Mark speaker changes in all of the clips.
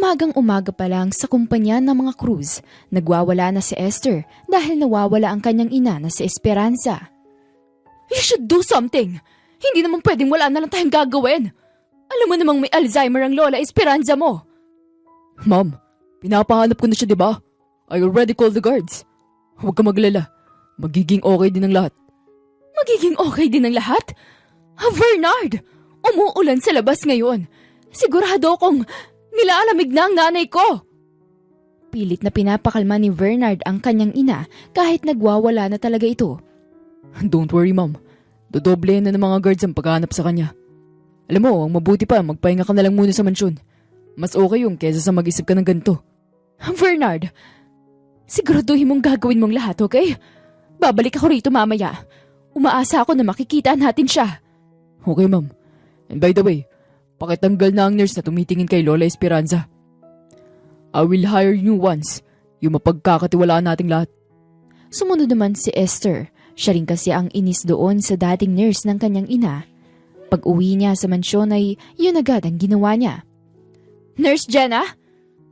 Speaker 1: Umagang-umaga pa lang sa kumpanya ng mga Cruz, nagwawala na si Esther dahil nawawala ang kanyang ina na si Esperanza. You should do something! Hindi naman pwedeng wala na lang tayong gagawin. Alam mo namang may Alzheimer ang Lola Esperanza mo. Ma'am, pinapahanap ko na siya, diba? I already called the guards. Huwag ka maglala. Magiging okay din ang lahat. Magiging okay din ang lahat? Bernard! Umuulan sa labas ngayon. Sigurado akong nilalamig na ang nanay ko. Pilit na pinapakalma ni Bernard ang kanyang ina kahit nagwawala na talaga ito. Don't worry, ma'am. Dodoble na ng mga guards ang paghahanap sa kanya. Alam mo, ang mabuti pa, magpahinga ka na lang muna sa mansyon. Mas okay yung kesa sa mag-isip ka ng ganito. Bernard, siguraduhin mong gagawin mong lahat, okay? Babalik ako rito mamaya. Umaasa ako na makikita natin siya. Okay, ma'am. And by the way, pakitanggal na ang nurse na tumitingin kay Lola Esperanza. I will hire new ones. Yung mapagkakatiwalaan nating lahat. Sumunod naman si Esther. Siya rin kasi ang inis doon sa dating nurse ng kanyang ina. Pag-uwi niya sa mansyon ay yun agad ang ginawa niya. Nurse Jenna?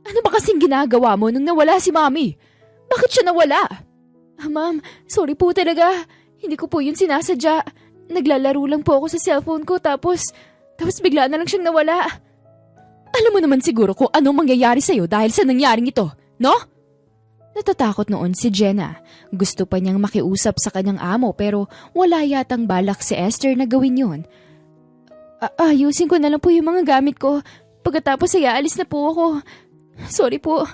Speaker 1: Ano ba kasing ginagawa mo nung nawala si Mommy? Bakit siya nawala? Ma'am, sorry po talaga. Hindi ko po yun sinasadya. Naglalaro lang po ako sa cellphone ko tapos bigla na lang siyang nawala. Alam mo naman siguro kung anong mangyayari sa'yo dahil sa nangyaring ito, no? Natatakot noon si Jenna. Gusto pa niyang makiusap sa kanyang amo pero wala yatang balak si Esther na gawin yun. Ayusin ko na lang po yung mga gamit ko. Pagkatapos ay aalis na po ako. Sorry po.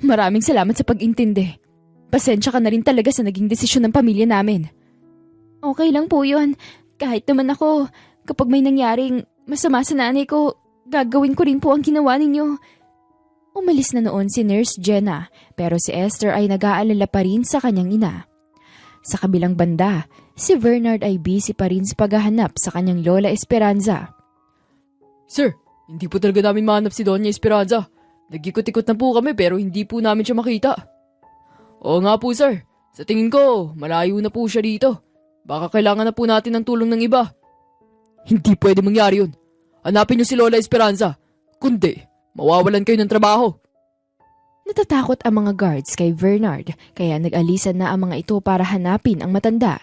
Speaker 1: Maraming salamat sa pag-intindi. Pasensya ka na rin talaga sa naging desisyon ng pamilya namin. Okay lang po yun. Kahit naman ako, kapag may nangyaring masama sa nanay ko, gagawin ko rin po ang ginawa ninyo. Umalis na noon si Nurse Jenna pero si Esther ay nag-aalala pa rin sa kanyang ina. Sa kabilang banda, si Bernard ay busy pa rin sa paghahanap sa kanyang Lola Esperanza. Sir, hindi po talaga namin mahanap si Doña Esperanza. Nag-ikot-ikot na po kami pero hindi po namin siya makita. Oo nga po sir, sa tingin ko malayo na po siya dito. Baka kailangan na po natin ng tulong ng iba. Hindi pwede mangyari yun. Hanapin niyo si Lola Esperanza. Kundi, mawawalan kayo ng trabaho. Natatakot ang mga guards kay Bernard kaya nag-alisan na ang mga ito para hanapin ang matanda.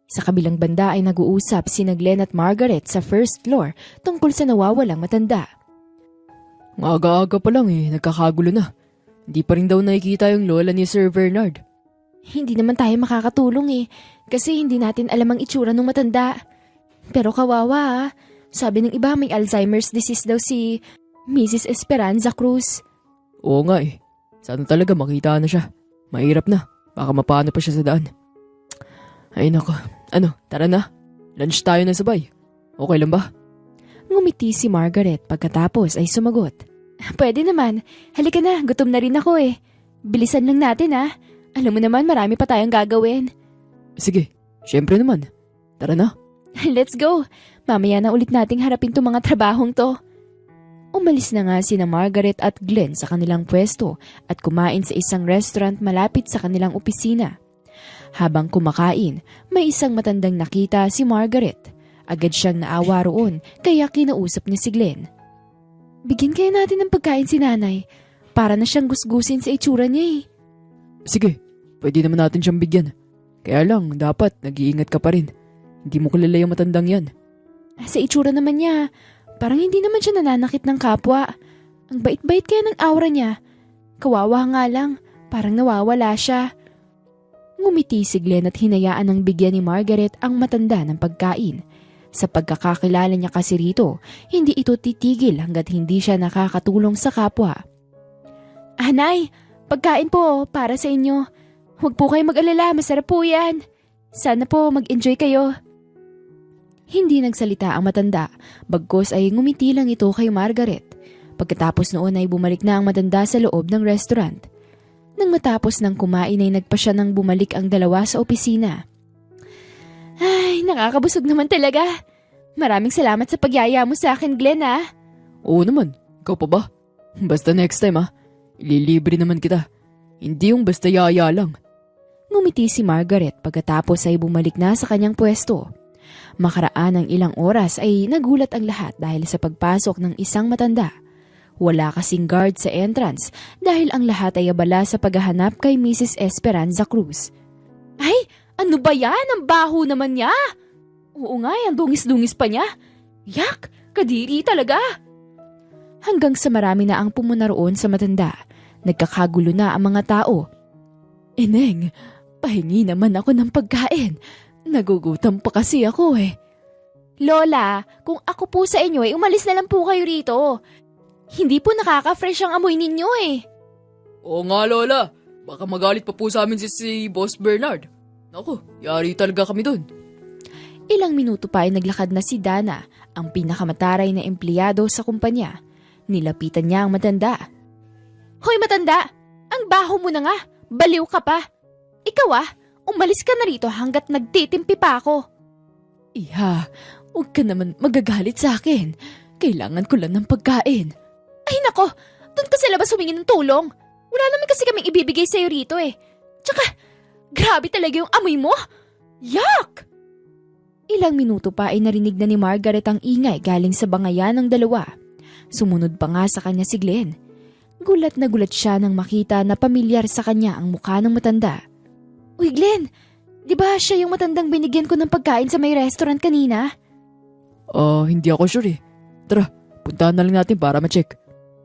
Speaker 1: Sa kabilang banda ay nag-uusap sina Glenn at Margaret sa first floor tungkol sa nawawalang matanda. Maaga-aga pa lang nagkakagulo na. Hindi pa rin daw nakikita yung lola ni Sir Bernard. Hindi naman tayo makakatulong kasi hindi natin alam ang itsura ng matanda. Pero kawawa Sabi ng iba may Alzheimer's disease daw si Mrs. Esperanza Cruz. Oo nga Sana talaga makita na siya. Mahirap na. Baka mapano pa siya sa daan. Ay nako. Tara na. Lunch tayo na sabay. Okay lang ba? Ngumiti si Margaret pagkatapos ay sumagot. Pwede naman. Halika na, gutom na rin ako Bilisan lang natin Alam mo naman marami pa tayong gagawin. Sige, syempre naman. Tara na. Let's go. Mamaya na ulit nating harapin tong mga trabahong to. Umalis na nga sina Margaret at Glenn sa kanilang pwesto at kumain sa isang restaurant malapit sa kanilang opisina. Habang kumakain, may isang matandang nakita si Margaret. Agad siyang naawa roon kaya kinausap niya si Glenn. Bigyan kaya natin ng pagkain si nanay. Para na siyang gusgusin sa itsura niya Sige, pwede naman natin siyang bigyan. Kaya lang, dapat nag-iingat ka pa rin. Hindi mo kilala yung matandang yan. Sa itsura naman niya, parang hindi naman siya nananakit ng kapwa. Ang bait-bait kaya ng aura niya. Kawawa nga lang, parang nawawala siya. Ngumiti si Glenn at hinayaan ng bigyan ni Margaret ang matanda ng pagkain. Sa pagkakakilala niya kasi rito, hindi ito titigil hanggat hindi siya nakakatulong sa kapwa. Nay, pagkain po para sa inyo. Huwag po kayo mag-alala, masarap po yan. Sana po mag-enjoy kayo. Hindi nagsalita ang matanda, bagkus ay ngumiti lang ito kay Margaret. Pagkatapos noon ay bumalik na ang matanda sa loob ng restaurant. Nang matapos ng kumain ay nagpa siya nang bumalik ang dalawa sa opisina. Ay, nakakabusog naman talaga. Maraming salamat sa pagyaya mo sa akin, Glenn Oo naman, ikaw pa ba? Basta next time ililibre naman kita. Hindi yung basta yaya lang. Ngumiti si Margaret pagkatapos ay bumalik na sa kanyang pwesto. Makaraan ng ilang oras ay nagulat ang lahat dahil sa pagpasok ng isang matanda. Wala kasing guard sa entrance dahil ang lahat ay abala sa paghahanap kay Mrs. Esperanza Cruz. Ay, ano ba yan? Ang baho naman niya! Oo nga, ang dungis-dungis pa niya. Yak, kadiri talaga! Hanggang sa marami na ang pumuna roon sa matanda. Nagkakagulo na ang mga tao. Ineng, pahingi naman ako ng pagkain. Nagugutom pa kasi ako eh. Lola, kung ako po sa inyo umalis na lang po kayo rito. Hindi po nakaka-fresh ang amoy ninyo eh.
Speaker 2: Oo nga, Lola. Baka magalit pa po sa amin si Boss Bernard. Naku, yari talaga kami dun.
Speaker 1: Ilang minuto pa ay naglakad na si Dana, ang pinakamataray na empleyado sa kumpanya. Nilapitan niya ang matanda. Hoy matanda, ang baho mo na nga. Baliw ka pa. Ikaw umalis ka na rito hanggat nagtitimpi pa ako. Iha, huwag ka naman magagalit sa akin. Kailangan ko lang ng pagkain. Ay nako, doon ka sa labas humingi ng tulong. Wala naman kasi kaming ibibigay sa'yo rito eh. Tsaka, grabe talaga yung amoy mo. Yuck! Ilang minuto pa ay narinig na ni Margaret ang ingay galing sa bangayan ng dalawa. Sumunod pa nga sa kanya si Glenn. Gulat na gulat siya nang makita na pamilyar sa kanya ang mukha ng matanda. Uy Glenn, di ba siya yung matandang binigyan ko ng pagkain sa may restaurant kanina?
Speaker 2: Hindi ako sure eh. Tara, puntahan na lang natin para ma-check.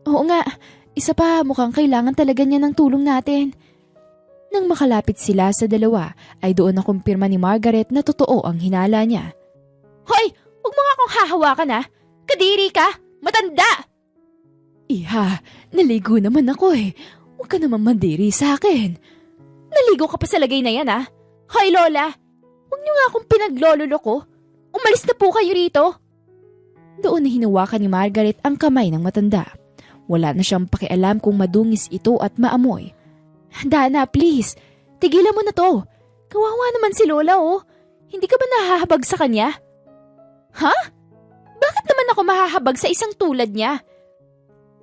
Speaker 1: Oo nga, isa pa mukhang kailangan talaga niya ng tulong natin. Nang makalapit sila sa dalawa, ay doon nakumpirma ni Margaret na totoo ang hinala niya. Hoy, huwag mo nga akong hahawakan Kadiri ka! Matanda! Iha, naligo naman ako eh. Huwag ka naman mandiri sa akin. Naligo ka pa sa lagay na yan Hoy Lola, huwag niyo nga akong pinaglololoko. Umalis na po kayo rito. Doon na hinawakan ni Margaret ang kamay ng matanda. Wala na siyang pakialam kung madungis ito at maamoy. Dana, please. Tigilan mo na to. Kawawa naman si Lola Hindi ka ba nahahabag sa kanya? Ha? Bakit naman ako mahahabag sa isang tulad niya?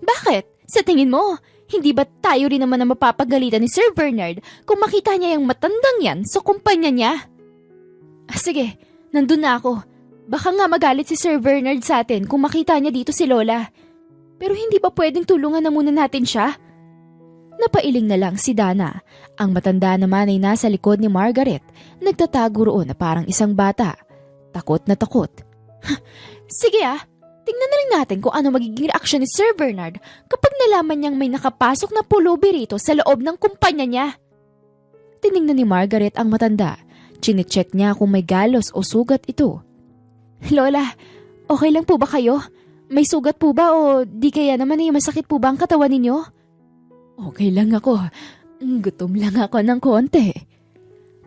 Speaker 1: Bakit? Sa tingin mo, hindi ba tayo rin naman na mapapagalitan ni Sir Bernard kung makita niya yung matandang yan sa kumpanya niya? Sige, nandun na ako. Baka nga magalit si Sir Bernard sa atin kung makita niya dito si Lola. Pero hindi ba pwedeng tulungan na muna natin siya? Napailing na lang si Dana. Ang matanda naman ay nasa likod ni Margaret. Nagtatago roon na parang isang bata. Takot na takot. Sige tingnan na lang natin kung ano magiging reaksyon ni Sir Bernard kapag nalaman niyang may nakapasok na pulubi rito sa loob ng kumpanya niya. Tiningnan ni Margaret ang matanda. Chinecheck niya kung may galos o sugat ito. Lola, okay lang po ba kayo? May sugat po ba o di kaya naman masakit po ba ang katawan ninyo? Okay lang ako. Gutom lang ako ng konti.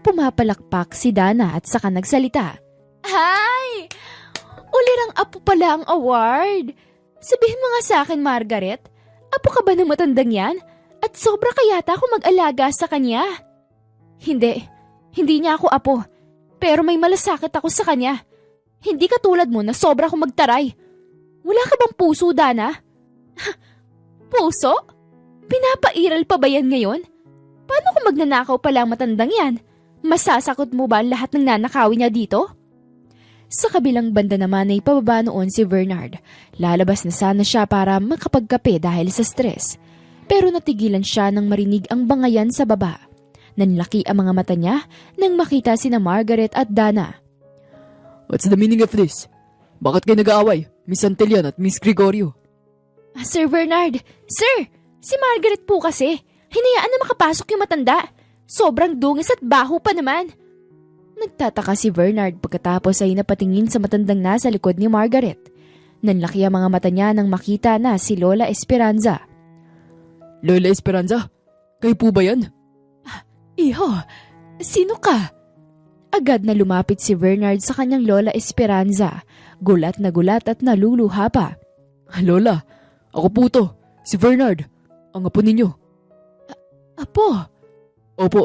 Speaker 1: Pumapalakpak si Dana at saka nagsalita. Ay! Ulirang apo pala ang award. Sabihin mo nga sa akin, Margaret, apo ka ba ng matandang yan? At sobra kayata ako mag-alaga sa kanya? Hindi niya ako apo. Pero may malasakit ako sa kanya. Hindi katulad mo na sobra akong magtaray. Wala ka bang puso, Dana? Puso? Pinapairal pa ba yan ngayon? Paano kung magnanakaw pala ang matandang yan? Masasakot mo ba ang lahat ng nanakawin niya dito? Sa kabilang banda naman ay pababa noon si Bernard. Lalabas na sana siya para makapagkape dahil sa stress. Pero natigilan siya nang marinig ang bangayan sa baba. Nanlaki ang mga mata niya nang makita sina Margaret at Dana.
Speaker 2: What's the meaning of this? Bakit kayo nag-aaway, Miss Antelian at Miss Gregorio?
Speaker 1: Sir Bernard, Sir! Si Margaret po kasi. Hinayaan na makapasok yung matanda. Sobrang dungis at baho pa naman. Nagtataka si Bernard pagkatapos ay napatingin sa matandang nasa likod ni Margaret. Nanlaki ang mga mata niya nang makita na si Lola Esperanza.
Speaker 2: Lola Esperanza? Kayo po ba yan?
Speaker 1: Iho, sino ka? Agad na lumapit si Bernard sa kanyang Lola Esperanza. Gulat na gulat at naluluha pa.
Speaker 2: Lola, ako po to, si Bernard. Ang apo ninyo.
Speaker 1: Apo?
Speaker 2: Opo.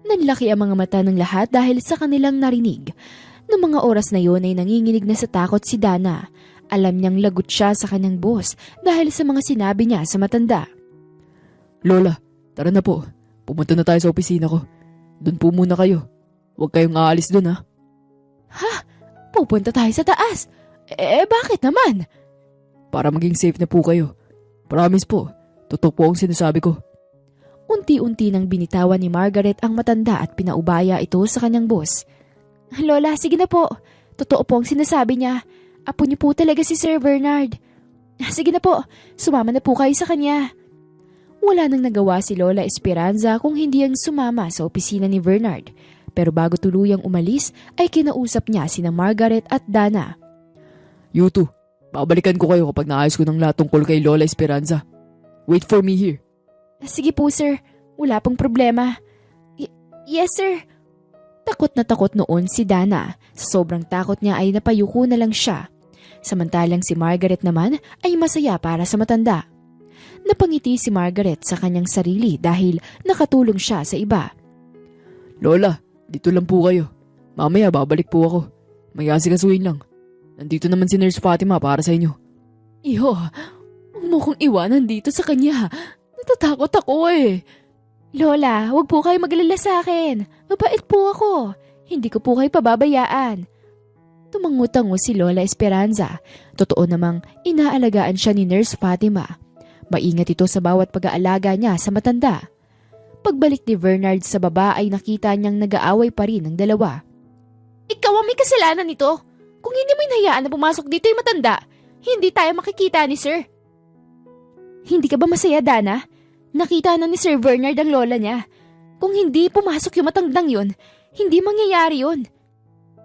Speaker 1: Nanlaki ang mga mata ng lahat dahil sa kanilang narinig. Noong mga oras na yon ay nanginginig na sa takot si Dana. Alam niyang lagot siya sa kanyang boss dahil sa mga sinabi niya sa matanda.
Speaker 2: Lola, tara na po. Pumunta na tayo sa opisina ko. Doon po muna kayo. Huwag kayong aalis doon
Speaker 1: Ha? Pupunta tayo sa taas? Bakit naman?
Speaker 2: Para maging safe na po kayo. Promise po, totoo po ang sinasabi ko.
Speaker 1: Unti-unti nang binitawan ni Margaret ang matanda at pinaubaya ito sa kanyang boss. Lola, sige na po. Totoo po ang sinasabi niya. Apo niyo po talaga si Sir Bernard. Sige na po, sumama na po kayo sa kanya. Wala nang nagawa si Lola Esperanza kung hindi ang sumama sa opisina ni Bernard. Pero bago tuluyang umalis ay kinausap niya sina Margaret at Dana.
Speaker 2: You two, babalikan ko kayo kapag naayos ko ng lahat tungkol kay Lola Esperanza. Wait for me here.
Speaker 1: Sige po sir, wala pong problema. Yes sir. Takot na takot noon si Dana. Sa sobrang takot niya ay napayuko na lang siya. Samantalang si Margaret naman ay masaya para sa matanda. Napangiti si Margaret sa kanyang sarili dahil nakatulong siya sa iba.
Speaker 2: Lola, dito lang po kayo. Mamaya babalik po ako. May asikasuhin lang. Nandito naman si Nurse Fatima para sa inyo.
Speaker 1: Iho, huwag mo kong iwanan dito sa kanya. Natatakot ako eh. Lola, huwag po kayo maglala sa akin. Mabait po ako. Hindi ko po kayo pababayaan. Tumangutango si Lola Esperanza. Totoo namang inaalagaan siya ni Nurse Fatima. Maingat ito sa bawat pag-aalaga niya sa matanda. Pagbalik ni Bernard sa baba ay nakita niyang nag-aaway pa rin ang dalawa. Ikaw ang may kasalanan nito. Kung hindi mo hinayaan na pumasok dito yung matanda, hindi tayo makikita ni Sir. Hindi ka ba masaya, Dana? Nakita na ni Sir Bernard ang lola niya. Kung hindi pumasok yung matandang yun, hindi mangyayari yun.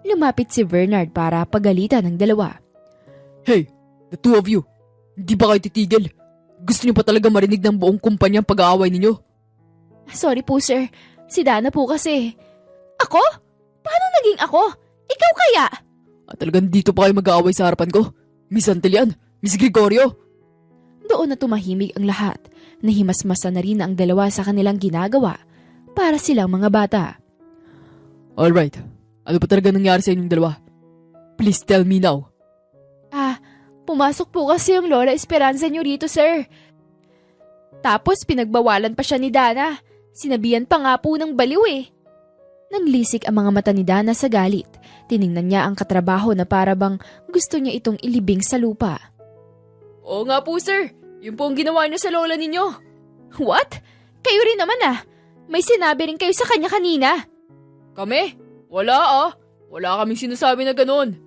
Speaker 1: Lumapit si Bernard para pagalitan ng dalawa.
Speaker 2: Hey, the two of you. Hindi ba kayo titigil? Gusto niyo pa talaga marinig ng buong kumpanya ang pag-aaway ninyo?
Speaker 1: Sorry po, sir. Si Dana po kasi. Ako? Paano naging ako? Ikaw kaya?
Speaker 2: At talagang dito pa kayo mag-aaway sa harapan ko? Miss Antelian? Miss Gregorio?
Speaker 1: Doon na tumahimik ang lahat. Nahimasmasa na rin ang dalawa sa kanilang ginagawa para silang mga bata.
Speaker 2: Alright. Ano pa talaga nangyari sa inyong dalawa? Please tell me now.
Speaker 1: Pumasok po kasi yung Lola Esperanza niyo rito, sir. Tapos pinagbawalan pa siya ni Dana. Sinabihan pa nga po ng baliw eh. Nanlisik ang mga mata ni Dana sa galit. Tiningnan niya ang katrabaho na parabang gusto niya itong ilibing sa lupa. Oo nga po, sir. Yun po ang ginawa niyo sa lola ninyo. What? Kayo rin naman ah. May sinabi rin kayo sa kanya kanina. Kami? Wala ah. Wala kaming sinasabi na ganun.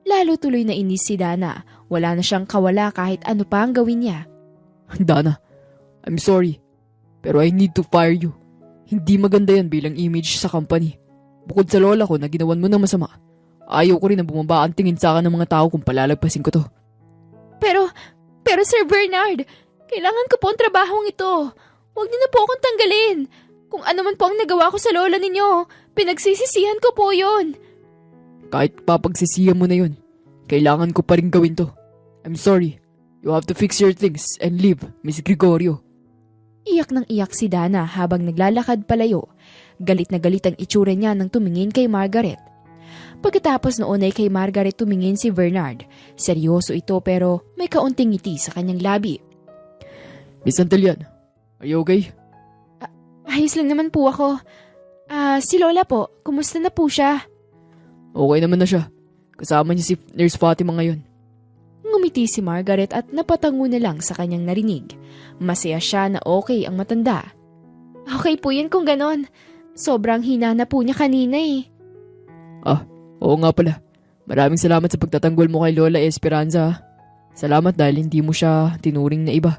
Speaker 1: Lalo tuloy na inis si Dana. Wala na siyang kawala kahit ano pa ang gawin niya.
Speaker 2: Dana, I'm sorry. Pero I need to fire you. Hindi maganda yan bilang image sa company. Bukod sa lola ko na ginawan mo ng masama, ayaw ko rin na bumaba ang tingin sa akin ng mga tao kung palalagpasin ko to. Pero Sir Bernard, kailangan ko po ang trabahong ito. Huwag niyo na po akong tanggalin. Kung ano man po ang nagawa ko sa lola ninyo, pinagsisisihan ko po yon. Kahit papagsisihan mo na yun, kailangan ko pa rin gawin to. I'm sorry. You have to fix your things and leave, Miss Gregorio. Iyak nang iyak si Dana habang naglalakad palayo. Galit na galit ang itsura niya nang tumingin kay Margaret. Pagkatapos noon ay kay Margaret tumingin si Bernard. Seryoso ito pero may kaunting ngiti sa kanyang labi. Miss Antelian, are you okay? Ayos lang naman po ako. Si Lola po, kumusta na po siya? Okay naman na siya. Kasama niya si Nurse Fatima ngayon. Ngumiti si Margaret at napatango na lang sa kanyang narinig. Masaya siya na okay ang matanda. Okay po yan kung ganon. Sobrang hina na po niya kanina eh. Oo nga pala. Maraming salamat sa pagtatanggol mo kay Lola Esperanza. Salamat dahil hindi mo siya tinuring na iba.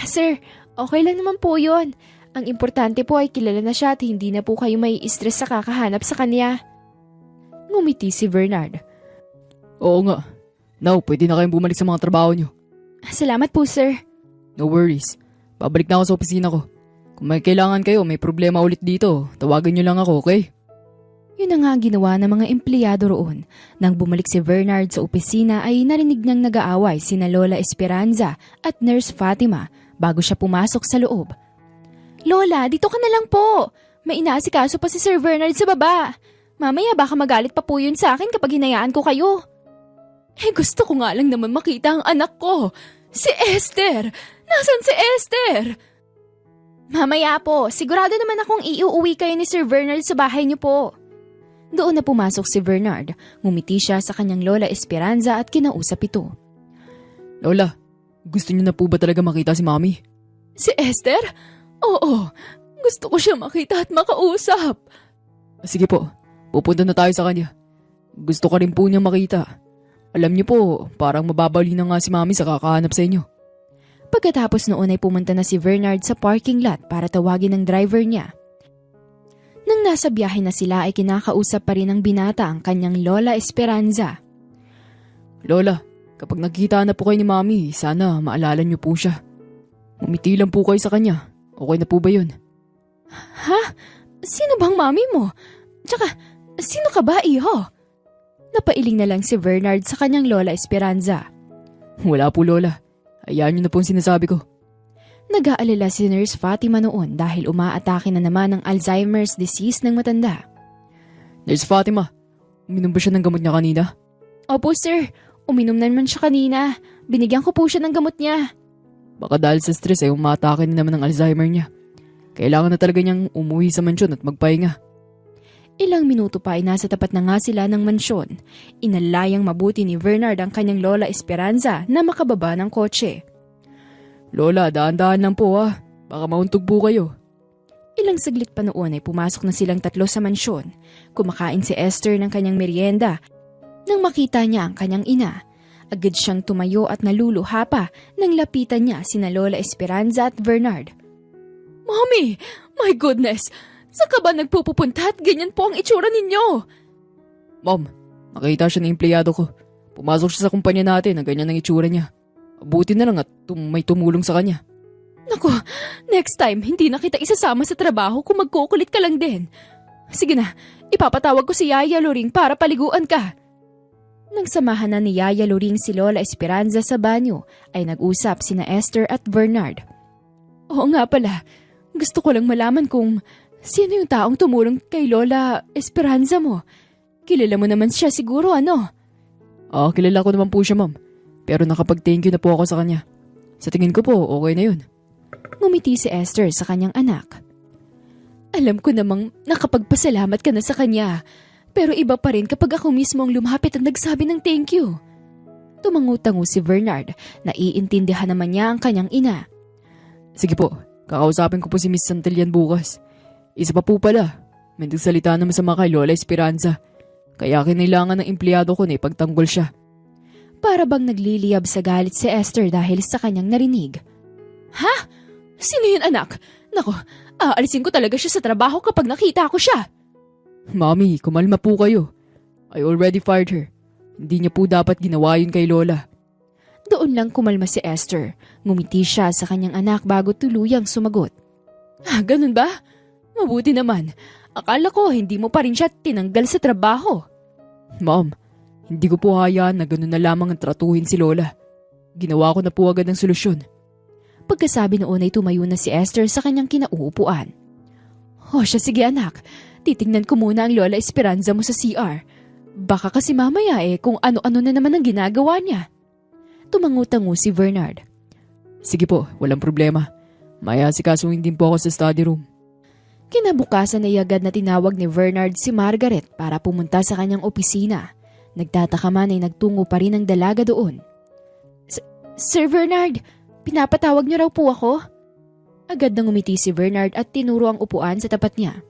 Speaker 2: Sir, okay lang naman po yun. Ang importante po ay kilala na siya at hindi na po kayo may stress sa kakahanap sa kanya. Ngumiti si Bernard. Oo nga. Now, pwede na kayong bumalik sa mga trabaho niyo. Salamat po, sir. No worries. Babalik na ako sa opisina ko. Kung may kailangan kayo, may problema ulit dito, tawagan niyo lang ako, okay? Yun na nga ang ginawa ng mga empleyado roon. Nang bumalik si Bernard sa opisina ay narinig niyang nag-aaway sina Lola Esperanza at Nurse Fatima bago siya pumasok sa loob. Lola, dito ka na lang po. May inaasikaso pa si Sir Bernard sa baba. Mamaya baka magalit pa po yun sa akin kapag hinayaan ko kayo. Gusto ko nga lang naman makita ang anak ko. Si Esther! Nasaan si Esther? Mamaya po, sigurado naman akong iuuwi kayo ni Sir Bernard sa bahay niyo po. Doon na pumasok si Bernard. Ngumiti siya sa kanyang Lola Esperanza at kinausap ito. Lola, Gusto niyo na po ba talaga makita si Mami?
Speaker 1: Si Esther? Oo, gusto ko siya makita at makausap.
Speaker 2: Sige po, pupunta na tayo sa kanya. Gusto ka rin po niyang makita. Alam niyo po, parang mababali na nga si Mami sa kakahanap sa inyo.
Speaker 1: Pagkatapos noon ay pumunta na si Bernard sa parking lot para tawagin ang driver niya. Nang nasa biyahe na sila ay kinakausap pa rin ng binata ang kanyang Lola Esperanza.
Speaker 2: Lola, kapag nagkita na po kayo ni Mami, sana maalala niyo po siya. Umiti lang po kayo sa kanya. Okay na po ba yun?
Speaker 1: Ha? Sino bang mami mo? Tsaka, sino ka ba, iho? Napailing na lang si Bernard sa kanyang Lola Esperanza.
Speaker 2: Wala po, Lola. Hayaan niyo na po ang sinasabi ko.
Speaker 1: Nag-aalala si Nurse Fatima noon dahil umaatake na naman ang Alzheimer's disease ng matanda.
Speaker 2: Nurse Fatima, uminom ba siya ng gamot niya kanina?
Speaker 1: Opo sir, uminom naman siya kanina. Binigyan ko po siya ng gamot niya.
Speaker 2: Baka dahil sa stress ay umatake na naman ng Alzheimer niya. Kailangan na talaga niyang umuwi sa mansyon at magpahinga.
Speaker 1: Ilang minuto pa ay nasa tapat na nga sila ng mansyon. Inalayang mabuti ni Bernard ang kanyang Lola Esperanza na makababa ng kotse.
Speaker 2: Lola, daan-daan lang po ha. Baka mauntog po kayo.
Speaker 1: Ilang saglit pa noon ay pumasok na silang tatlo sa mansyon. Kumakain si Esther ng kanyang merienda. Nang makita niya ang kanyang ina, agad siyang tumayo at naluluha pa nang lapitan niya sina Lola Esperanza at Bernard. Mommy! My goodness! Saan ka ba nagpupunta at ganyan po ang itsura ninyo?
Speaker 2: Mom, nakita siya ng empleyado ko. Pumasok siya sa kumpanya natin na ganyan ang itsura niya. Buti na lang at may tumulong sa kanya.
Speaker 1: Naku, next time hindi na kita isasama sa trabaho kung magkukulit ka lang din. Sige na, ipapatawag ko si Yaya Loring para paliguan ka. Nang samahan na ni Yaya Loring si Lola Esperanza sa banyo, ay nag-usap sina Esther at Bernard. Oo nga pala, gusto ko lang malaman kung sino yung taong tumulong kay Lola Esperanza mo. Kilala mo naman siya siguro, ano?
Speaker 2: Kilala ko naman po siya, Ma'am. Pero nakapag-thank you na po ako sa kanya. Sa tingin ko po, okay na yun.
Speaker 1: Ngumiti si Esther sa kanyang anak. Alam ko namang nakapagpasalamat ka na sa kanya. Pero iba pa rin kapag ako mismo ang lumapit at nagsabi ng thank you. Tumangu-tango si Bernard. Naiintindihan naman niya ang kanyang ina.
Speaker 2: Sige po, kakausapin ko po si Miss Santillan bukas. Isa pa po pala, may nagsalita na masama kay Lola Esperanza. Kaya kinailangan ng empleyado ko na ipagtanggol siya.
Speaker 1: Para bang nagliliyab sa galit si Esther dahil sa kanyang narinig. Ha? Sino yun anak? Nako, aalisin ko talaga siya sa trabaho kapag nakita ko siya.
Speaker 2: Mami, kumalma po kayo. I already fired her. Hindi niya po dapat ginawa yun kay Lola.
Speaker 1: Doon lang kumalma si Esther. Ngumiti siya sa kanyang anak bago tuluyang sumagot. Ganun ba? Mabuti naman. Akala ko hindi mo pa rin siya tinanggal sa trabaho.
Speaker 2: Ma'am, hindi ko po hayaan na ganun na lamang ang tratuhin si Lola. Ginawa ko na po agad ng solusyon.
Speaker 1: Pagkasabi noon ay tumayo na si Esther sa kanyang kinauupuan. Siya sige anak. Titingnan ko muna ang Lola Esperanza mo sa CR. Baka kasi mamaya kung ano-ano na naman ang ginagawa niya. Tumangu-tango si Bernard.
Speaker 2: Sige po, walang problema. Maya si kasuhin din po ako sa study room.
Speaker 1: Kinabukasan ay agad na tinawag ni Bernard si Margaret para pumunta sa kanyang opisina. Nagtataka man ay nagtungo pa rin ang dalaga doon. Sir Bernard, pinapatawag niyo raw po ako? Agad nang umiti si Bernard at tinuro ang upuan sa tapat niya.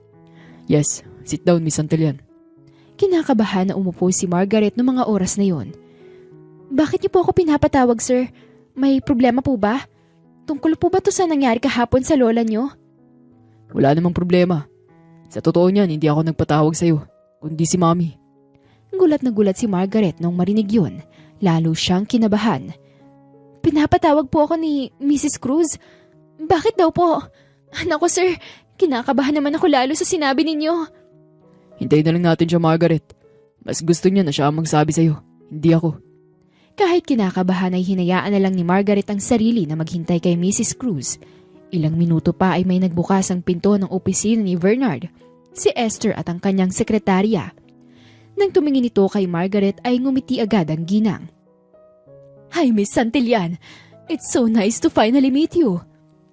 Speaker 2: Yes, sit down, Miss Santillan.
Speaker 1: Kinakabahan na umupo si Margaret noong mga oras na yon. Bakit niyo po ako pinapatawag, sir? May problema po ba? Tungkol po ba to sa nangyari kahapon sa lola niyo?
Speaker 2: Wala namang problema. Sa totoo niyan, hindi ako nagpatawag sa'yo, kundi si Mami.
Speaker 1: Gulat na gulat si Margaret nung marinig yun. Lalo siyang kinabahan. Pinapatawag po ako ni Mrs. Cruz. Bakit daw po? Naku sir, kinakabahan naman ako lalo sa sinabi ninyo.
Speaker 2: Hintayin na lang natin siya, Margaret. Mas gusto niya na siya ang magsabi sa'yo, hindi ako.
Speaker 1: Kahit kinakabahan ay hinayaan na lang ni Margaret ang sarili na maghintay kay Mrs. Cruz. Ilang minuto pa ay may nagbukas ang pinto ng opisina ni Bernard, si Esther at ang kanyang sekretarya. Nang tumingin ito kay Margaret ay ngumiti agad ang ginang. Hi Miss Santillan, it's so nice to finally meet you.